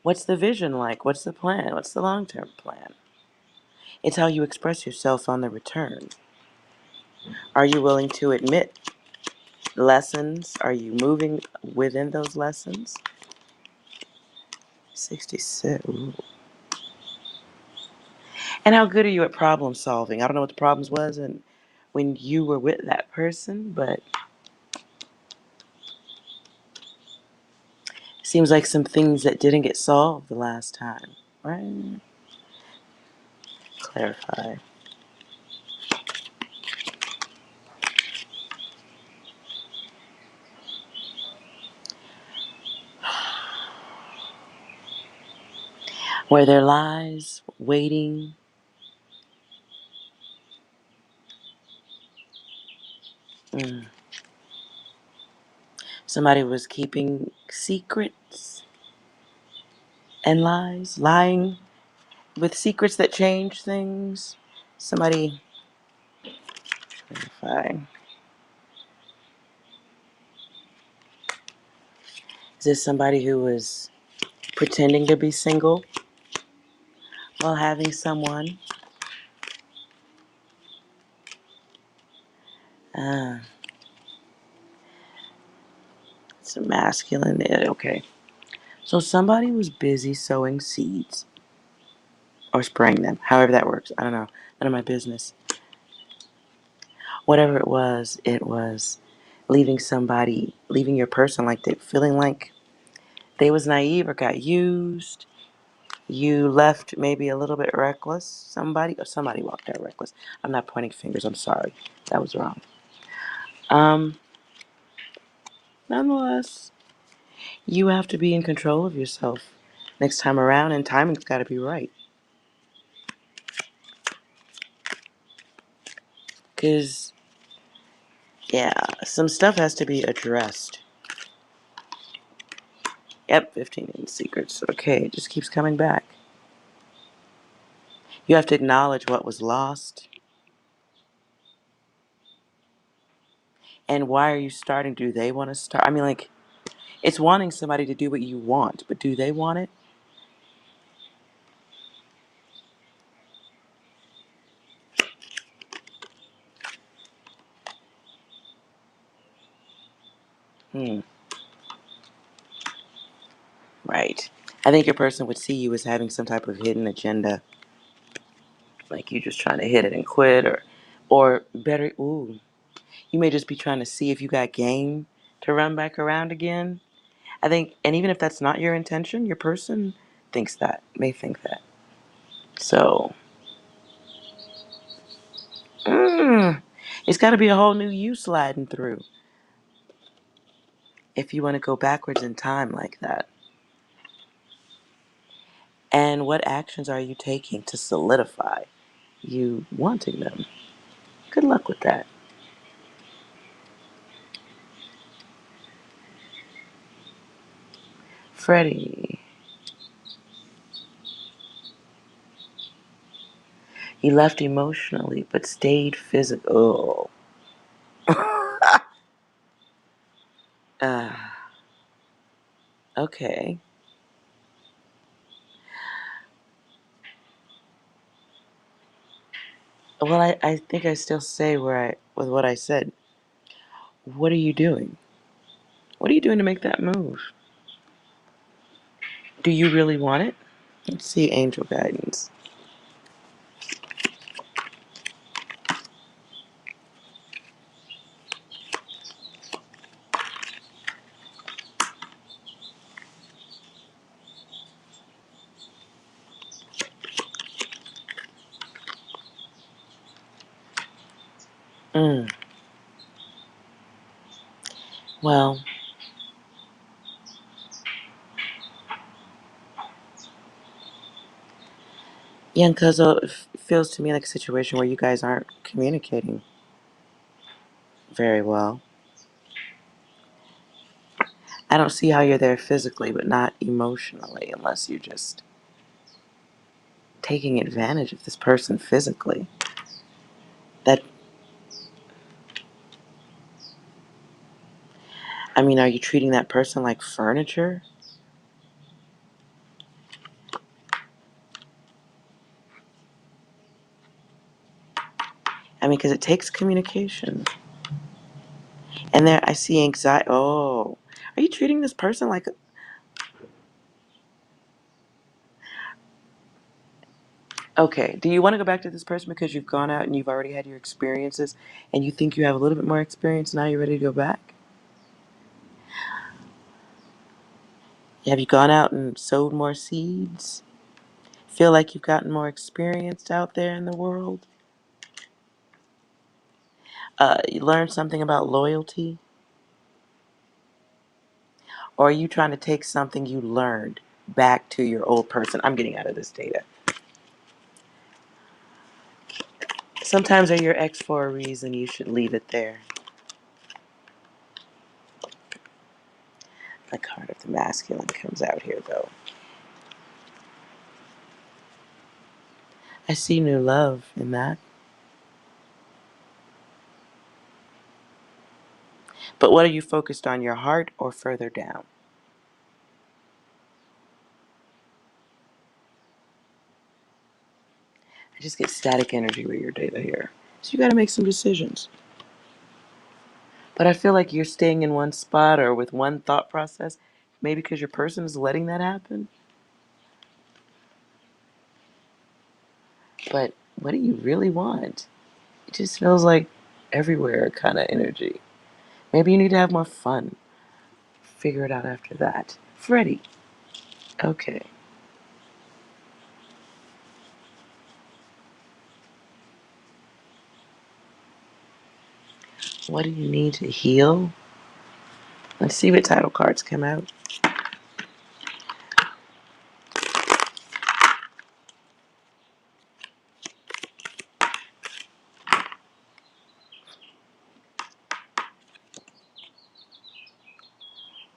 what's the vision like? What's the plan? What's the long term plan? It's how you express yourself on the return. Are you willing to admit lessons? Are you moving within those lessons? 66. Ooh. And how good are you at problem solving? I don't know what the problems was and when you were with that person, but it seems like some things that didn't get solved the last time, right? Clarify. Where there lies waiting. Mm. Somebody was keeping secrets and lies, lying with secrets that change things. Somebody, clarify. Is this somebody who was pretending to be single while having someone? Ah, it's a masculine. Okay. So somebody was busy sowing seeds or spraying them, however that works. I don't know. None of my business. Whatever it was leaving your person like they feeling like they was naive or got used. You left maybe a little bit reckless. Somebody walked out reckless. I'm not pointing fingers. I'm sorry. That was wrong. Um, nonetheless, you have to be in control of yourself next time around, and timing's got to be right. Because, yeah, some stuff has to be addressed. Yep, 15 in secrets. Okay, it just keeps coming back. You have to acknowledge what was lost. And why are you starting? Do they want to start? I mean, like, it's wanting somebody to do what you want, but do they want it? Hmm, right. I think your person would see you as having some type of hidden agenda, like you just trying to hit it and quit, or better, ooh, you may just be trying to see if you got game to run back around again. I think, and even if that's not your intention, your person thinks that, may think that. So, mm, it's got to be a whole new you sliding through if you want to go backwards in time like that. And what actions are you taking to solidify you wanting them? Good luck with that. Freddie, he left emotionally but stayed physical. Okay. Well, I think I still say with what I said. What are you doing? What are you doing to make that move? Do you really want it? Let's see angel guidance. Mm. Well, young Cuzzo, it feels to me like a situation where you guys aren't communicating very well. I don't see how you're there physically, but not emotionally, unless you're just taking advantage of this person physically. That, I mean, are you treating that person like furniture? I mean, because it takes communication. And there, I see anxiety. Oh, are you treating this person like? Okay, do you want to go back to this person because you've gone out and you've already had your experiences, and you think you have a little bit more experience now? You're ready to go back. Have you gone out and sowed more seeds? Feel like you've gotten more experienced out there in the world? You learned something about loyalty? Or are you trying to take something you learned back to your old person? I'm getting out of this data. Sometimes they're your ex for a reason. You should leave it there. The card of the masculine comes out here, though. I see new love in that. But what are you focused on, your heart or further down? I just get static energy with your data here. So you got to make some decisions. But I feel like you're staying in one spot or with one thought process, maybe because your person is letting that happen. But what do you really want? It just feels like everywhere kind of energy. Maybe you need to have more fun. Figure it out after that. Freddie. Okay. What do you need to heal? Let's see what title cards come out.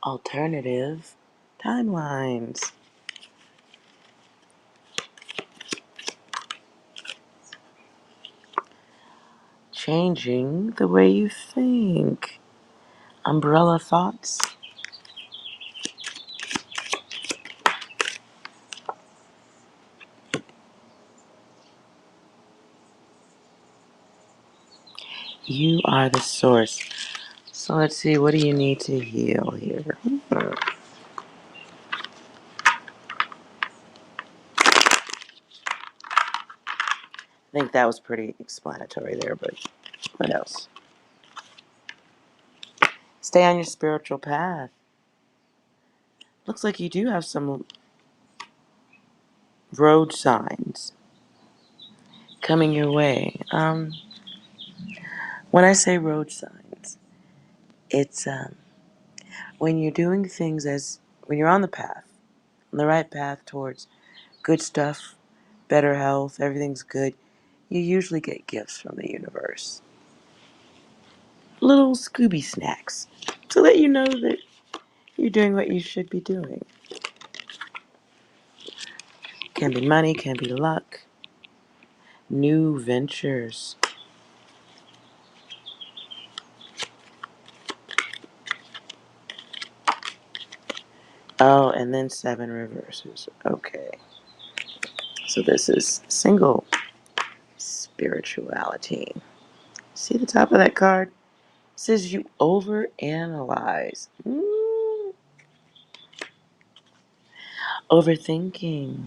Alternative timelines. Changing the way you think. Umbrella thoughts. You are the source. So let's see, what do you need to heal here? I think that was pretty explanatory there, but what else? Stay on your spiritual path. Looks like you do have some road signs coming your way. When I say road signs, it's when you're doing things when you're on the path, on the right path towards good stuff, better health, everything's good, you usually get gifts from the universe. Little Scooby snacks to let you know that you're doing what you should be doing. Can be money, can be luck, new ventures. Oh, and then seven reverses. Okay. So this is single spirituality. See the top of that card? It says you overanalyze. Overthinking.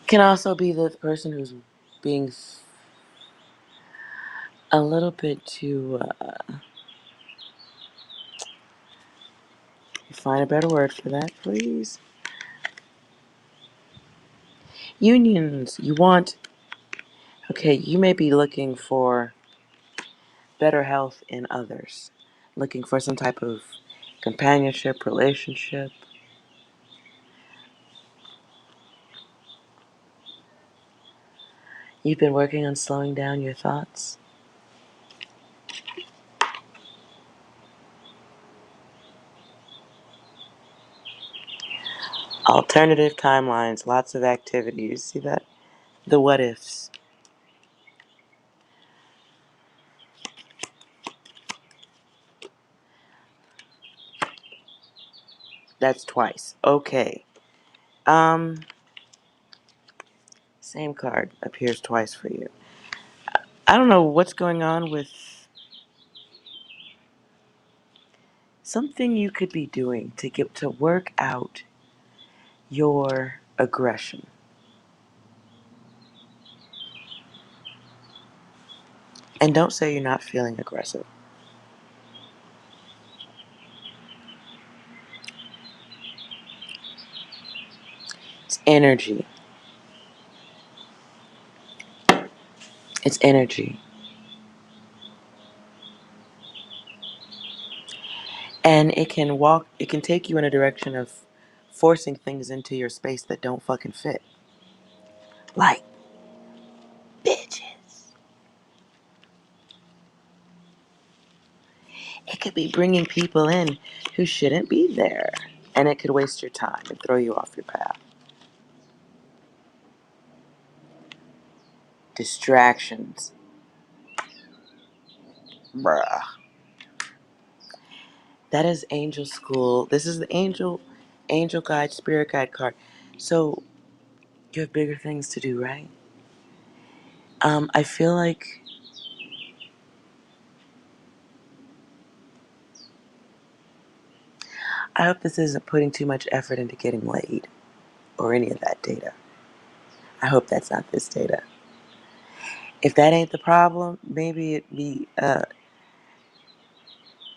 Can also be the person who's being a little bit too, find a better word for that, please. Unions. Okay, you may be looking for better health in others, looking for some type of companionship, relationship. You've been working on slowing down your thoughts. Alternative timelines, lots of activities. See that? The what ifs. That's twice. Okay. Um, Same card appears twice for you. I don't know what's going on with something you could be doing to get to work out your aggression. And don't say you're not feeling aggressive. It's energy. It's energy. And it can take you in a direction of forcing things into your space that don't fucking fit. Like bitches. It could be bringing people in who shouldn't be there. And it could waste your time and throw you off your path. Distractions. Bruh. That is angel school. This is the angel guide, spirit guide card. So you have bigger things to do, right? I feel like I hope this isn't putting too much effort into getting laid or any of that data. I hope that's not this data. If that ain't the problem, maybe it be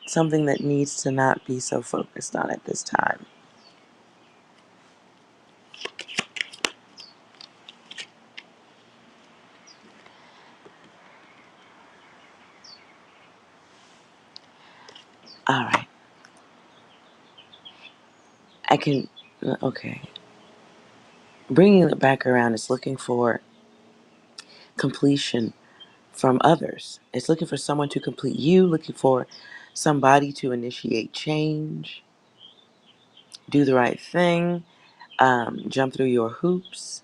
something that needs to not be so focused on at this time. All right. I can. Okay. Bringing it back around is looking for completion from others. It's looking for someone to complete you, looking for somebody to initiate change, do the right thing, jump through your hoops.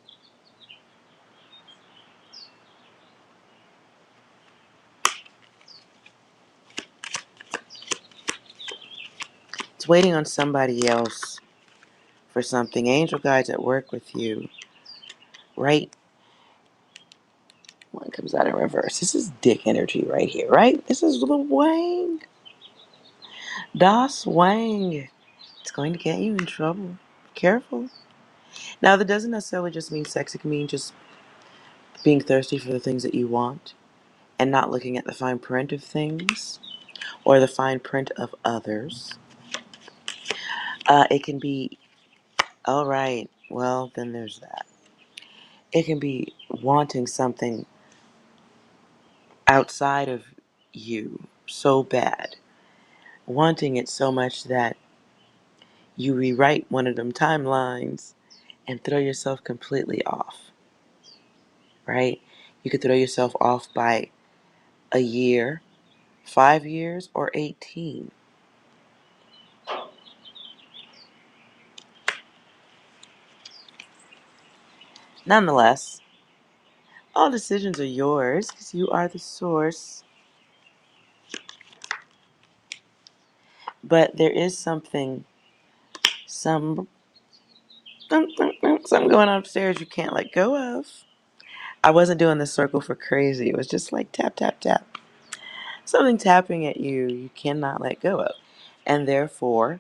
It's waiting on somebody else for something. Angel guides at work with you, right? One comes out in reverse. This is dick energy right here, right? This is the Wang. Das Wang. It's going to get you in trouble. Be careful. Now, that doesn't necessarily just mean sex. It can mean just being thirsty for the things that you want and not looking at the fine print of things or the fine print of others. It can be, all right, well, then there's that. It can be wanting something outside of you so bad, wanting it so much that you rewrite one of them timelines and throw yourself completely off, right? You could throw yourself off by a year, 5 years, or 18. Nonetheless, all decisions are yours because you are the source. But there is some, something going on upstairs you can't let go of. I wasn't doing the circle for crazy. It was just like tap, tap, tap. Something tapping at you cannot let go of. And therefore,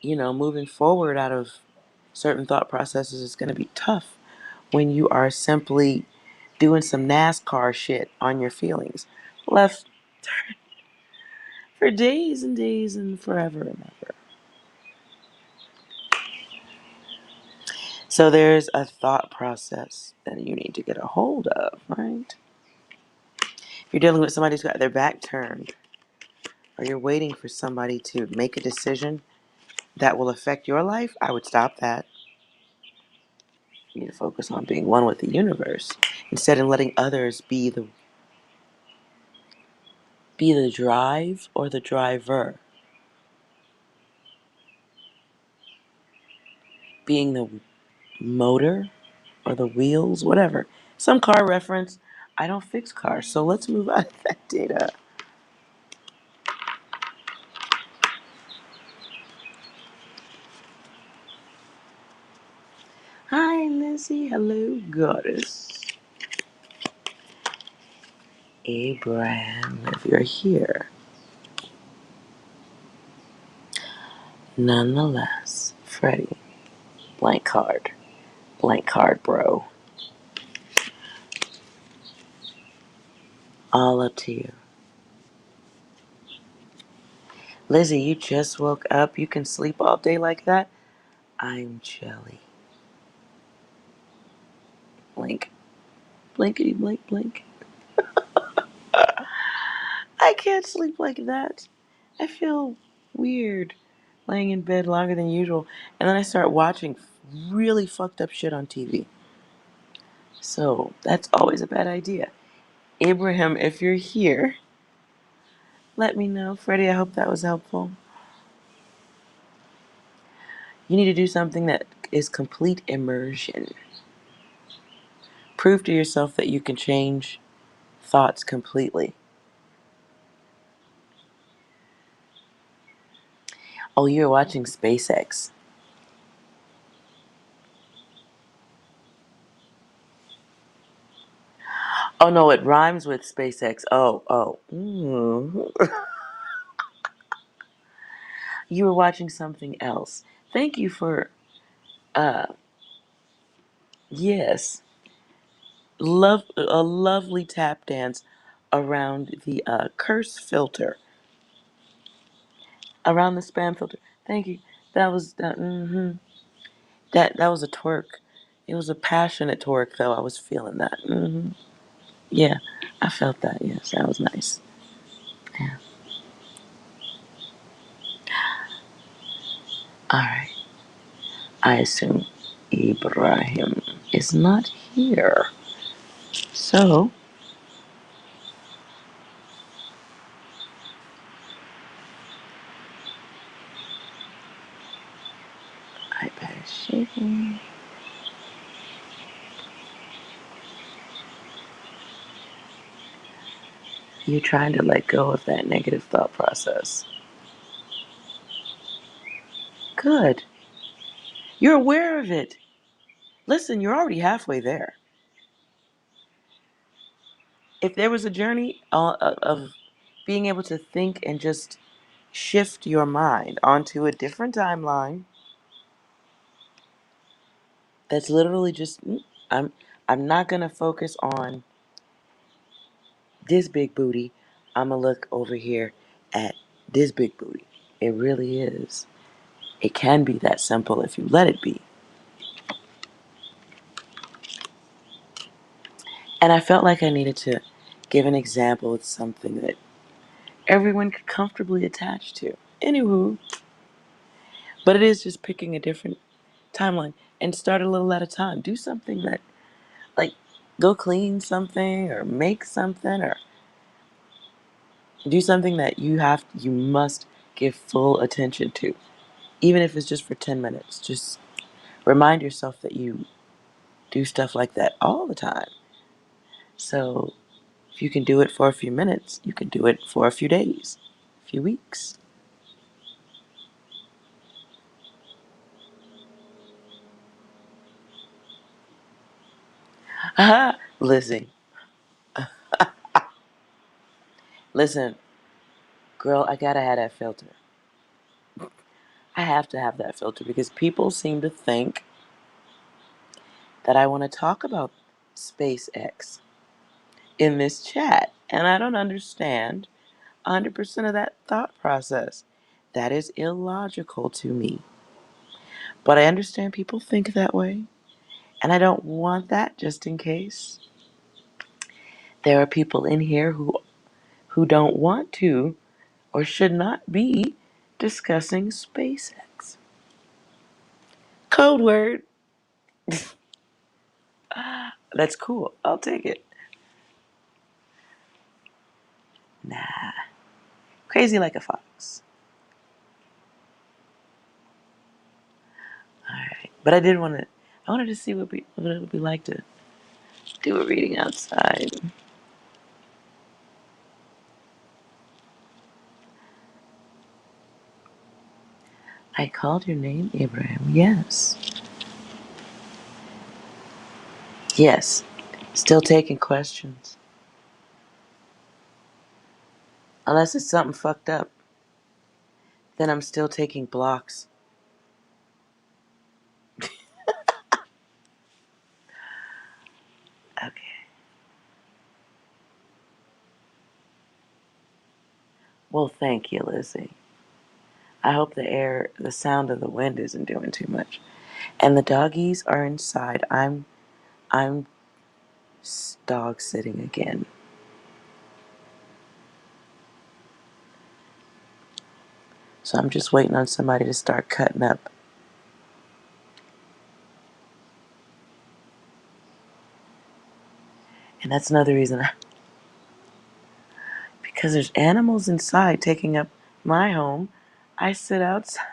moving forward out of certain thought processes is going to be tough when you are simply doing some NASCAR shit on your feelings. Left for days and days and forever and ever. So there's a thought process that you need to get a hold of, right? If you're dealing with somebody who's got their back turned, or you're waiting for somebody to make a decision that will affect your life, I would stop that. You need to focus on being one with the universe instead of letting others be the drive or the driver. Being the motor or the wheels, whatever. Some car reference. I don't fix cars, so let's move out of that data. Hi, Lizzie. Hello, goddess. Abraham, if you're here. Nonetheless, Freddie, blank card. Blank card, bro. All up to you. Lizzie, you just woke up. You can sleep all day like that? I'm jelly. Blink. Blinkety blink blink. I can't sleep like that. I feel weird laying in bed longer than usual. And then I start watching really fucked up shit on TV. So that's always a bad idea. Abraham, if you're here, let me know. Freddie, I hope that was helpful. You need to do something that is complete immersion. Prove to yourself that you can change thoughts completely. Oh, you're watching SpaceX. Oh, no, it rhymes with SpaceX. Oh, oh. You were watching something else. Thank you for, uh, yes, a lovely tap dance around the curse filter, around the spam filter. Thank you. That was that. That was a twerk. It was a passionate twerk, though. I was feeling that. Yeah, I felt that. Yes, that was nice. Yeah. Alright. I assume Ibrahim is not here. So, I better shit. You're trying to let go of that negative thought process. Good. You're aware of it. Listen, you're already halfway there. If there was a journey of being able to think and just shift your mind onto a different timeline that's literally just I'm I'm not gonna focus on this big booty. I'm gonna look over here at this big booty. It really is. It can be that simple if you let it be. And I felt like I needed to give an example of something that everyone could comfortably attach to. Anywho, but it is just picking a different timeline and start a little at a time. Do something that, like, go clean something or make something or do something that you must give full attention to, even if it's just for 10 minutes. Just remind yourself that you do stuff like that all the time. So if you can do it for a few minutes, you can do it for a few days, a few weeks. Listen, listen, girl, I gotta have that filter. I have to have that filter because people seem to think that I want to talk about SpaceX in this chat, and I don't understand 100% of that thought process. That is illogical to me. But I understand people think that way, and I don't want that just in case. There are people in here who don't want to or should not be discussing SpaceX. Code word. That's cool. I'll take it. Nah. Crazy like a fox. Alright. But I wanted to see what it would be like to do a reading outside. I called your name, Abraham. Yes. Yes. Still taking questions. Unless it's something fucked up. Then I'm still taking blocks. Okay. Well, thank you, Lizzie. I hope the sound of the wind isn't doing too much. And the doggies are inside. I'm dog sitting again. So I'm just waiting on somebody to start cutting up. And that's another reason, because there's animals inside taking up my home. I sit outside.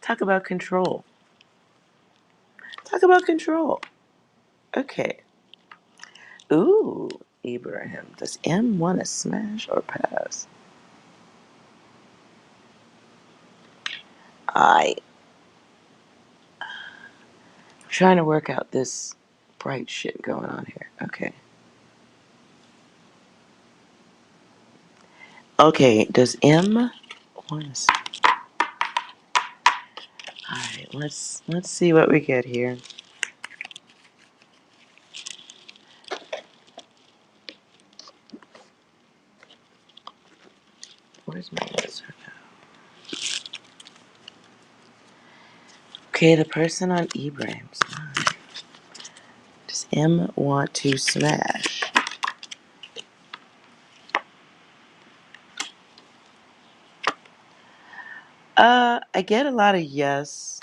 Talk about control. Talk about control. Okay. Ooh, Ibrahim. Does M want to smash or pass? I'm trying to work out this bright shit going on here. Okay. Okay, does M want to... Alright, let's see what we get here. Where's my answer now? Okay, the person on Ibrahim's side. Does M want to smash? I get a lot of yes,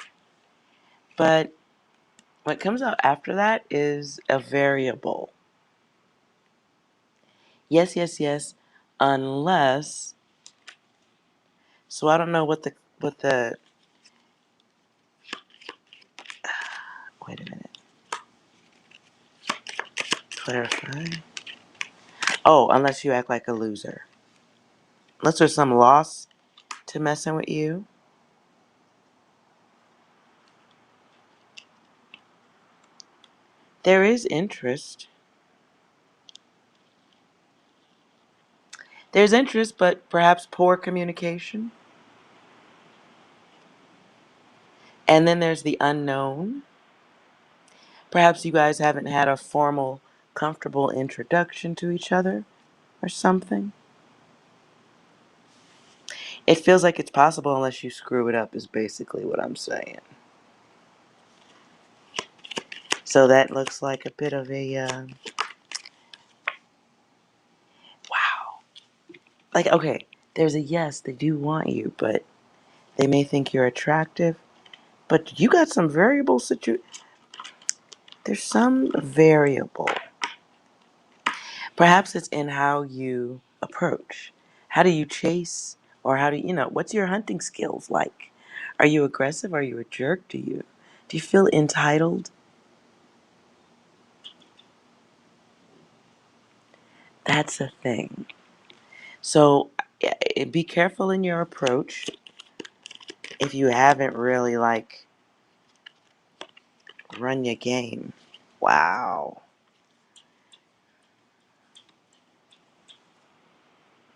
but what comes out after that is a variable. Yes, yes, yes, unless. So I don't know what the. Wait a minute. Clarify. Oh, unless you act like a loser. Unless there's some loss to messing with you. There is interest. There's interest, but perhaps poor communication. And then there's the unknown. Perhaps you guys haven't had a formal, comfortable introduction to each other or something. It feels like it's possible unless you screw it up, is basically what I'm saying. So that looks like a bit of a wow. Like, okay, there's a yes, they do want you, but they may think you're attractive. But you got some variable There's some variable. Perhaps it's in how you approach. How do you chase? Or how do you know, what's your hunting skills like? Are you aggressive? Are you a jerk? Do you feel entitled? That's a thing. So be careful in your approach if you haven't really like run your game. Wow.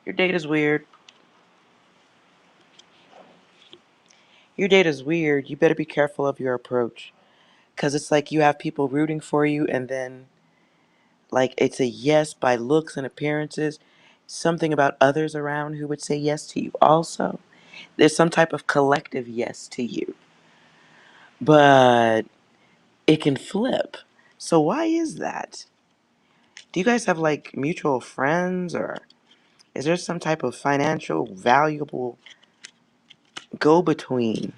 Your date is weird. Your date is weird. You better be careful of your approach. Because it's like you have people rooting for you, and then, like, it's a yes by looks and appearances. Something about others around who would say yes to you also. There's some type of collective yes to you. But it can flip. So why is that? Do you guys have like mutual friends, or is there some type of financial valuable go between?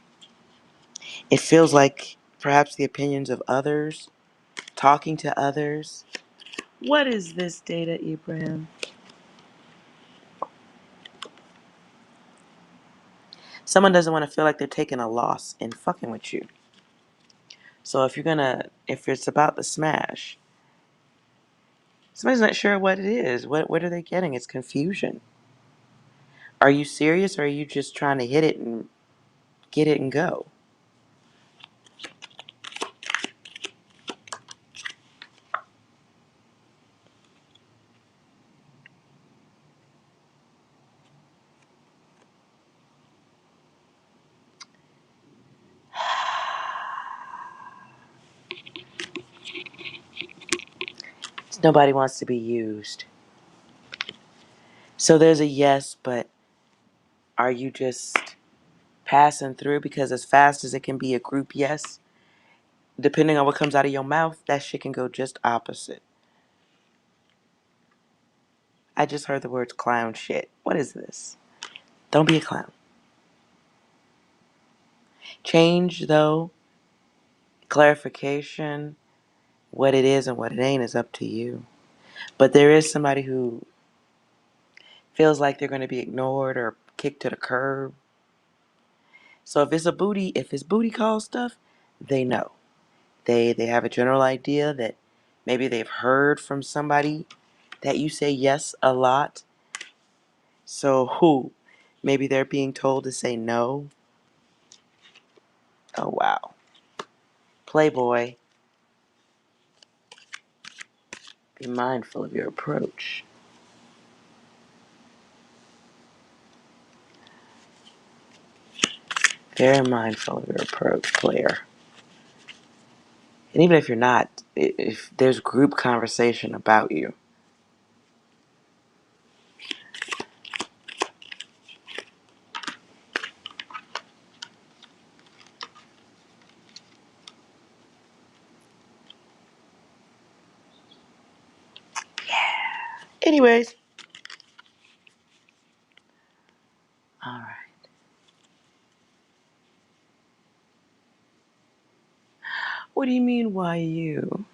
It feels like perhaps the opinions of others, talking to others. What is this data, Ibrahim? Someone doesn't want to feel like they're taking a loss in fucking with you. So if it's about the smash, somebody's not sure what it is. What are they getting? It's confusion. Are you serious, or are you just trying to hit it and get it and go? Nobody wants to be used. So there's a yes, but are you just passing through? Because as fast as it can be a group yes, depending on what comes out of your mouth, that shit can go just opposite. I just heard the words clown shit. What is this? Don't be a clown. Change, though, clarification, what it is and what it ain't is up to you. But there is somebody who feels like they're going to be ignored or kicked to the curb. So if it's booty call stuff, they know. They have a general idea that maybe they've heard from somebody that you say yes a lot. So who? Maybe they're being told to say no. Oh wow. Playboy, be mindful of your approach. Very mindful of your approach, player. And even if you're not, if there's group conversation about you. Anyways, all right. Why you?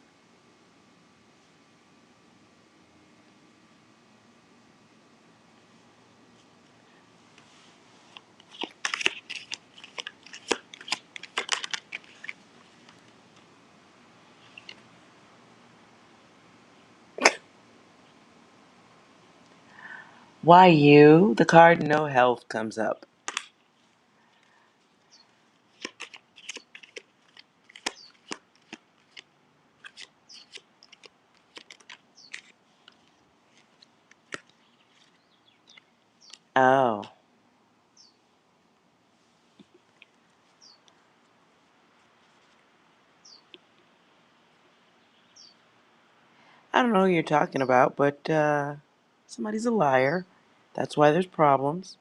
Why you? The card no health comes up. Oh. I don't know who you're talking about, but somebody's a liar. That's why there's problems.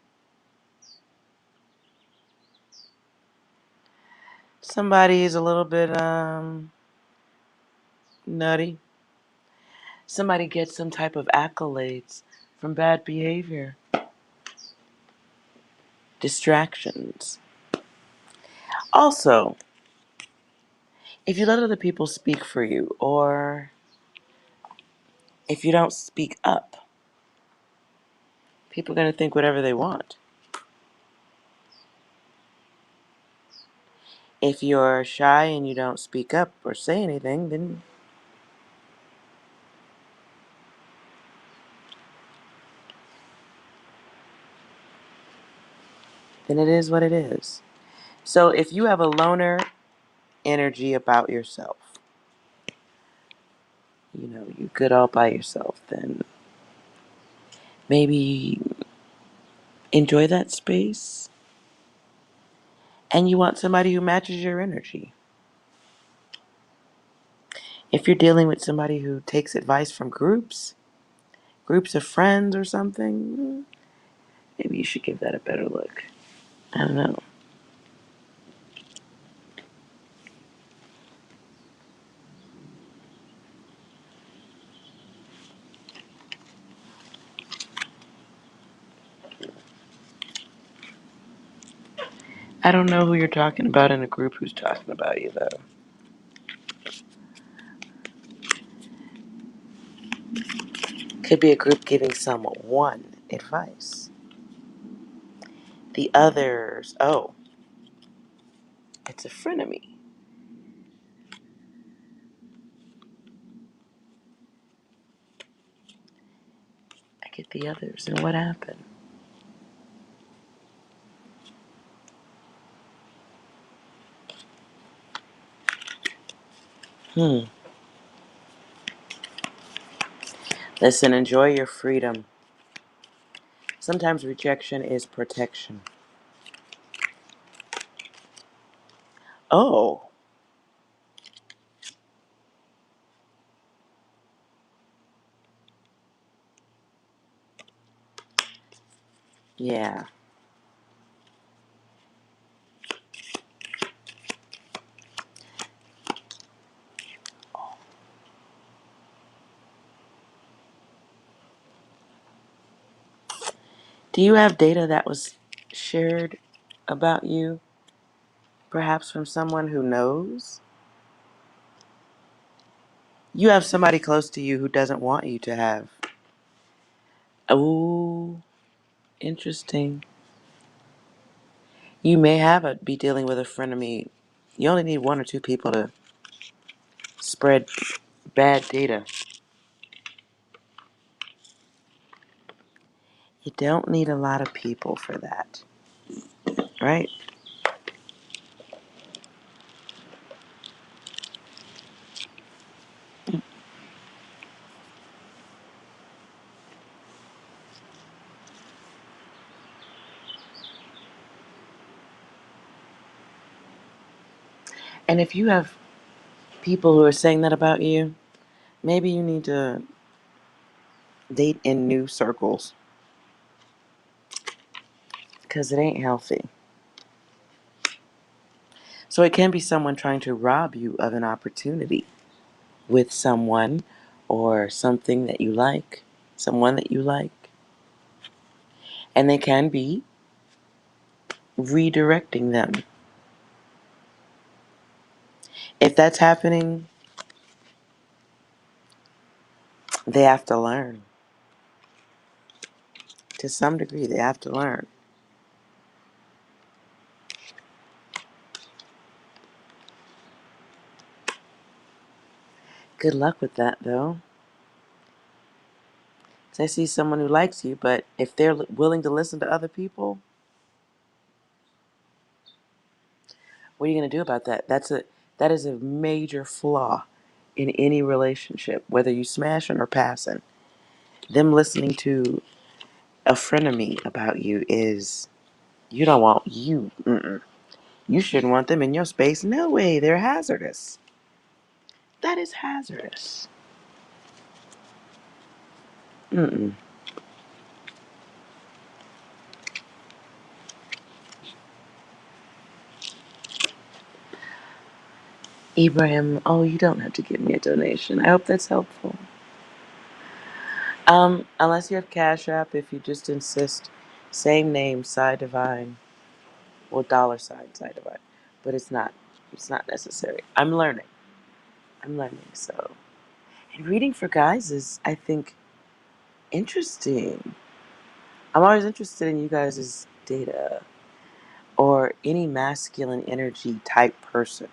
Somebody is a little bit nutty. Somebody gets some type of accolades from bad behavior, distractions. Also, if you let other people speak for you, or if you don't speak up, people are going to think whatever they want. If you're shy and you don't speak up or say anything, then it is what it is. So if you have a loner energy about yourself, you're good all by yourself, then maybe enjoy that space. And you want somebody who matches your energy. If you're dealing with somebody who takes advice from groups of friends or something, maybe you should give that a better look. I don't know. I don't know who you're talking about in a group who's talking about you, though. Could be a group giving someone advice. The others, oh, it's a frenemy. I get the others, and what happened? Hmm. Listen, enjoy your freedom. Sometimes rejection is protection. Oh, yeah. Do you have data that was shared about you, perhaps from someone who knows? You have somebody close to you who doesn't want you to have. Oh, interesting. You may be dealing with a frenemy. You only need one or two people to spread bad data. You don't need a lot of people for that, right? And if you have people who are saying that about you, maybe you need to date in new circles because it ain't healthy. So it can be someone trying to rob you of an opportunity with someone or something that you like, someone that you like. And they can be redirecting them. If that's happening, they have to learn. To some degree, they have to learn. Good luck with that, though. 'Cause I see someone who likes you, but if they're willing to listen to other people, what are you going to do about that? That is a major flaw in any relationship, whether you smashing or passing. Them listening to a frenemy about you is you don't want you. Mm-mm. You shouldn't want them in your space. No way, they're hazardous. That is hazardous. Mm-mm. Ibrahim, oh, you don't have to give me a donation. I hope that's helpful. Unless you have Cash App, if you just insist, same name, Side Divine, or $ Side Divine, but it's not necessary. I'm learning. I'm learning. So, and reading for guys is, I think, interesting. I'm always interested in you guys' data or any masculine energy type person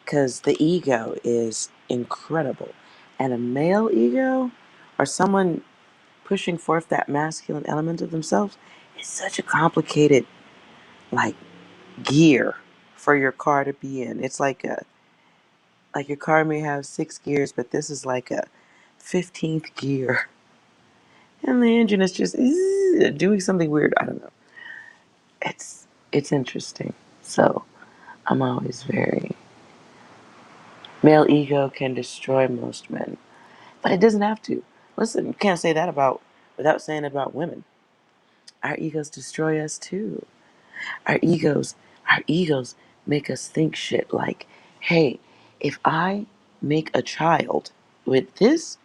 because the ego is incredible, and a male ego or someone pushing forth that masculine element of themselves is such a complicated like gear for your car to be in. It's like your car may have 6 gears, but this is like a 15th gear, and the engine is just doing something weird. I don't know. It's interesting. So I'm always very male ego can destroy most men, but it doesn't have to. Listen, you can't say that about without saying it about women. Our egos destroy us too. Our egos, our egos make us think shit like, hey, if I make a child with this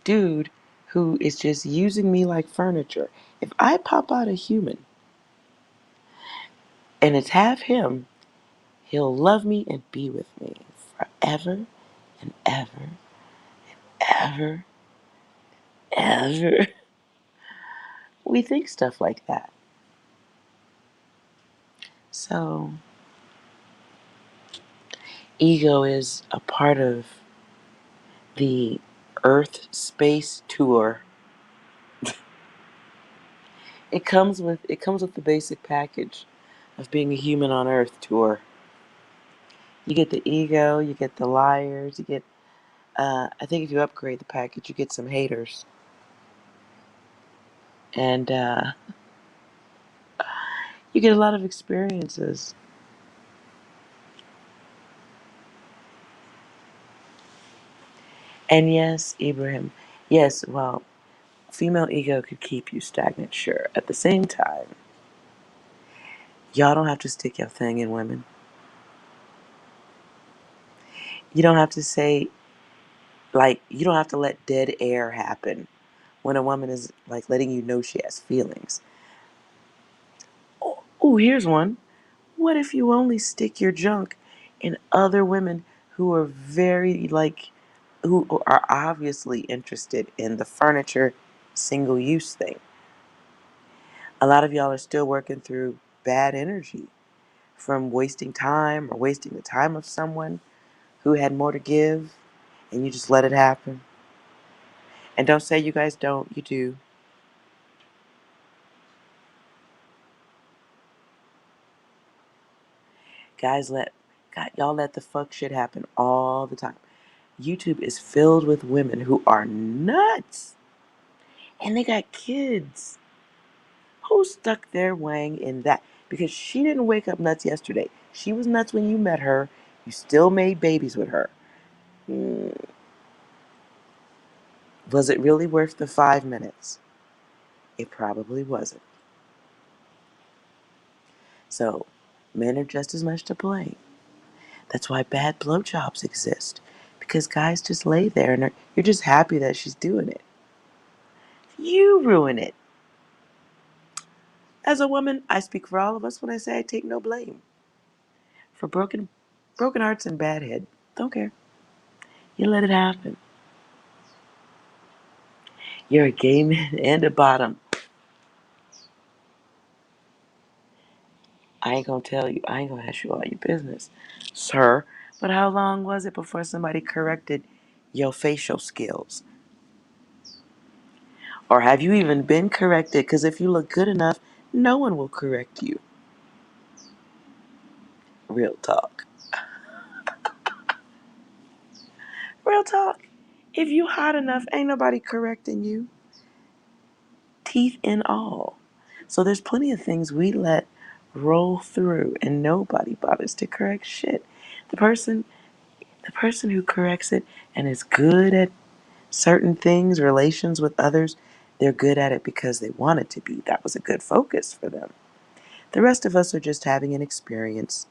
dude who is just using me like furniture, if I pop out a human and it's half him, he'll love me and be with me forever and ever, ever, ever. We think stuff like that. So, ego is a part of the Earth Space Tour. It comes with the basic package of being a human on Earth tour. You get the ego, you get the liars, you get I think if you upgrade the package, you get some haters, and you get a lot of experiences. And yes, Ibrahim, yes, well, female ego could keep you stagnant, sure. At the same time, y'all don't have to stick your thing in women. You don't have to say like you don't have to let dead air happen when a woman is like letting you know she has feelings. Oh, here's one. What if you only stick your junk in other women who are very like who are obviously interested in the furniture single use thing? A lot of y'all are still working through bad energy from wasting time or wasting the time of someone who had more to give and you just let it happen. And don't say you guys don't, you do. Guys God, y'all let the fuck shit happen all the time. YouTube is filled with women who are nuts and they got kids. Who stuck their wang in that? Because she didn't wake up nuts yesterday. She was nuts when you met her. You still made babies with her. Mm, was it really worth the 5 minutes? It probably wasn't. So, men are just as much to blame. That's why bad blowjobs exist. Because guys just lay there and you're just happy that she's doing it. You ruin it. As a woman, I speak for all of us when I say I take no blame for broken. Broken hearts and bad head. Don't care. You let it happen. You're a gay man and a bottom. I ain't gonna tell you. I ain't gonna ask you all your business, sir. But how long was it before somebody corrected your facial skills? Or have you even been corrected? Because if you look good enough, no one will correct you. Real talk. Real talk. If you hot enough, ain't nobody correcting you. Teeth and all. So there's plenty of things we let roll through and nobody bothers to correct shit. The person the person who corrects it and is good at certain things, relations with others, they're good at it because they want it to be. That was a good focus for them. The rest of us are just having an experience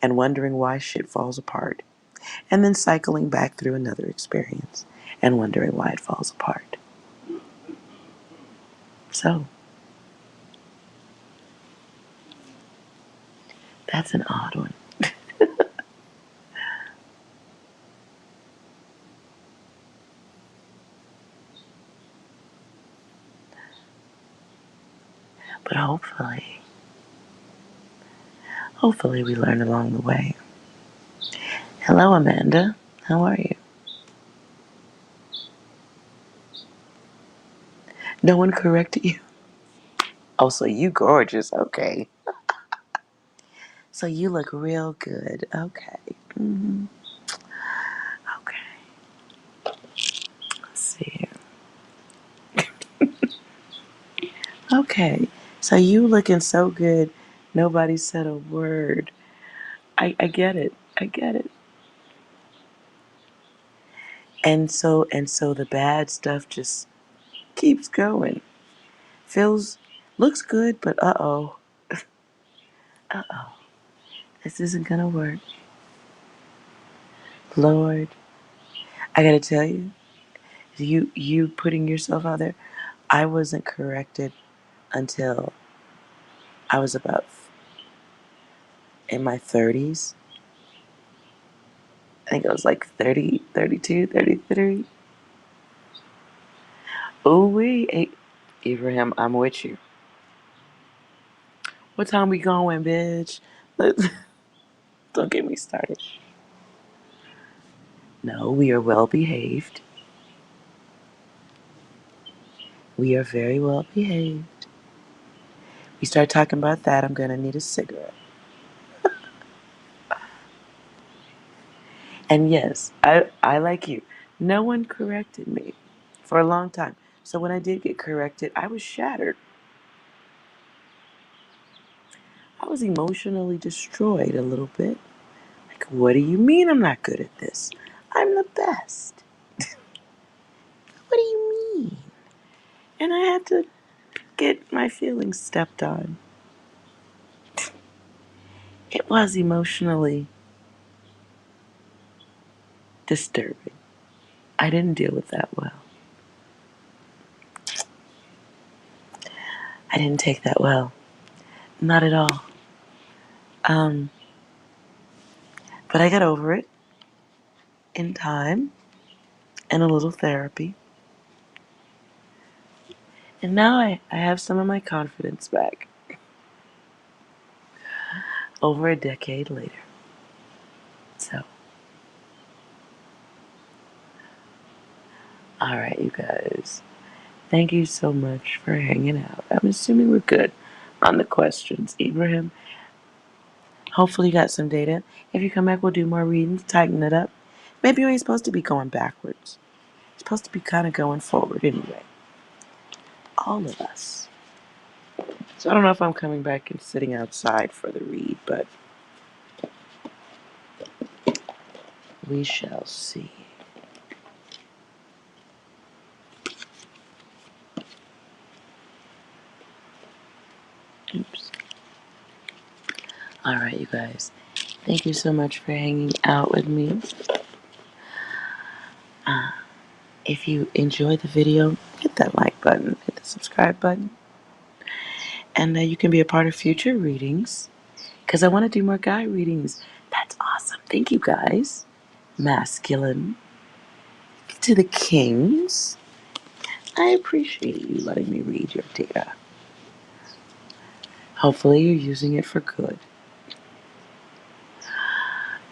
and wondering why shit falls apart, and then cycling back through another experience and wondering why it falls apart. So, that's an odd one. But hopefully we learn along the way. Hello, Amanda. How are you? No one corrected you? Oh, so you gorgeous. Okay. So you look real good. Okay. Okay. Let's see here. Okay. So you looking so good, nobody said a word. I get it. I get it. And so the bad stuff just keeps going. Feels looks good, but this isn't gonna work. Lord, I gotta tell you, you putting yourself out there. I wasn't corrected until I was about in my 30s. I think I was like 30, 32, 33. Ooh wee, Abraham, I'm with you. What time we going, bitch? Don't get me started. No, we are well behaved. We are very well behaved. We start talking about that, I'm gonna need a cigarette. And yes, I like you. No one corrected me for a long time. So when I did get corrected, I was shattered. I was emotionally destroyed a little bit. Like, what do you mean I'm not good at this? I'm the best. What do you mean? And I had to get my feelings stepped on. It was emotionally disturbing. I didn't deal with that well. I didn't take that well. Not at all. Um, but I got over it in time and a little therapy. And now I have some of my confidence back over a decade later. So, all right, you guys. Thank you so much for hanging out. I'm assuming we're good on the questions. Ibrahim, hopefully you got some data. If you come back, we'll do more readings, tighten it up. Maybe you ain't supposed to be going backwards. You're supposed to be kind of going forward anyway. All of us. So I don't know if I'm coming back and sitting outside for the read, but we shall see. Oops. All right, you guys. Thank you so much for hanging out with me. If you enjoyed the video, hit that like button, hit the subscribe button, and you can be a part of future readings because I want to do more guy readings. That's awesome. Thank you guys. Masculine to the kings. I appreciate you letting me read your data. Hopefully you're using it for good.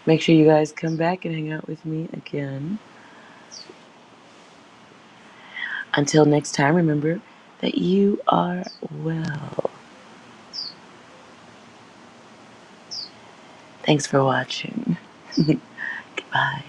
Make sure you guys come back and hang out with me again. Until next time, remember that you are well. Thanks for watching. Goodbye.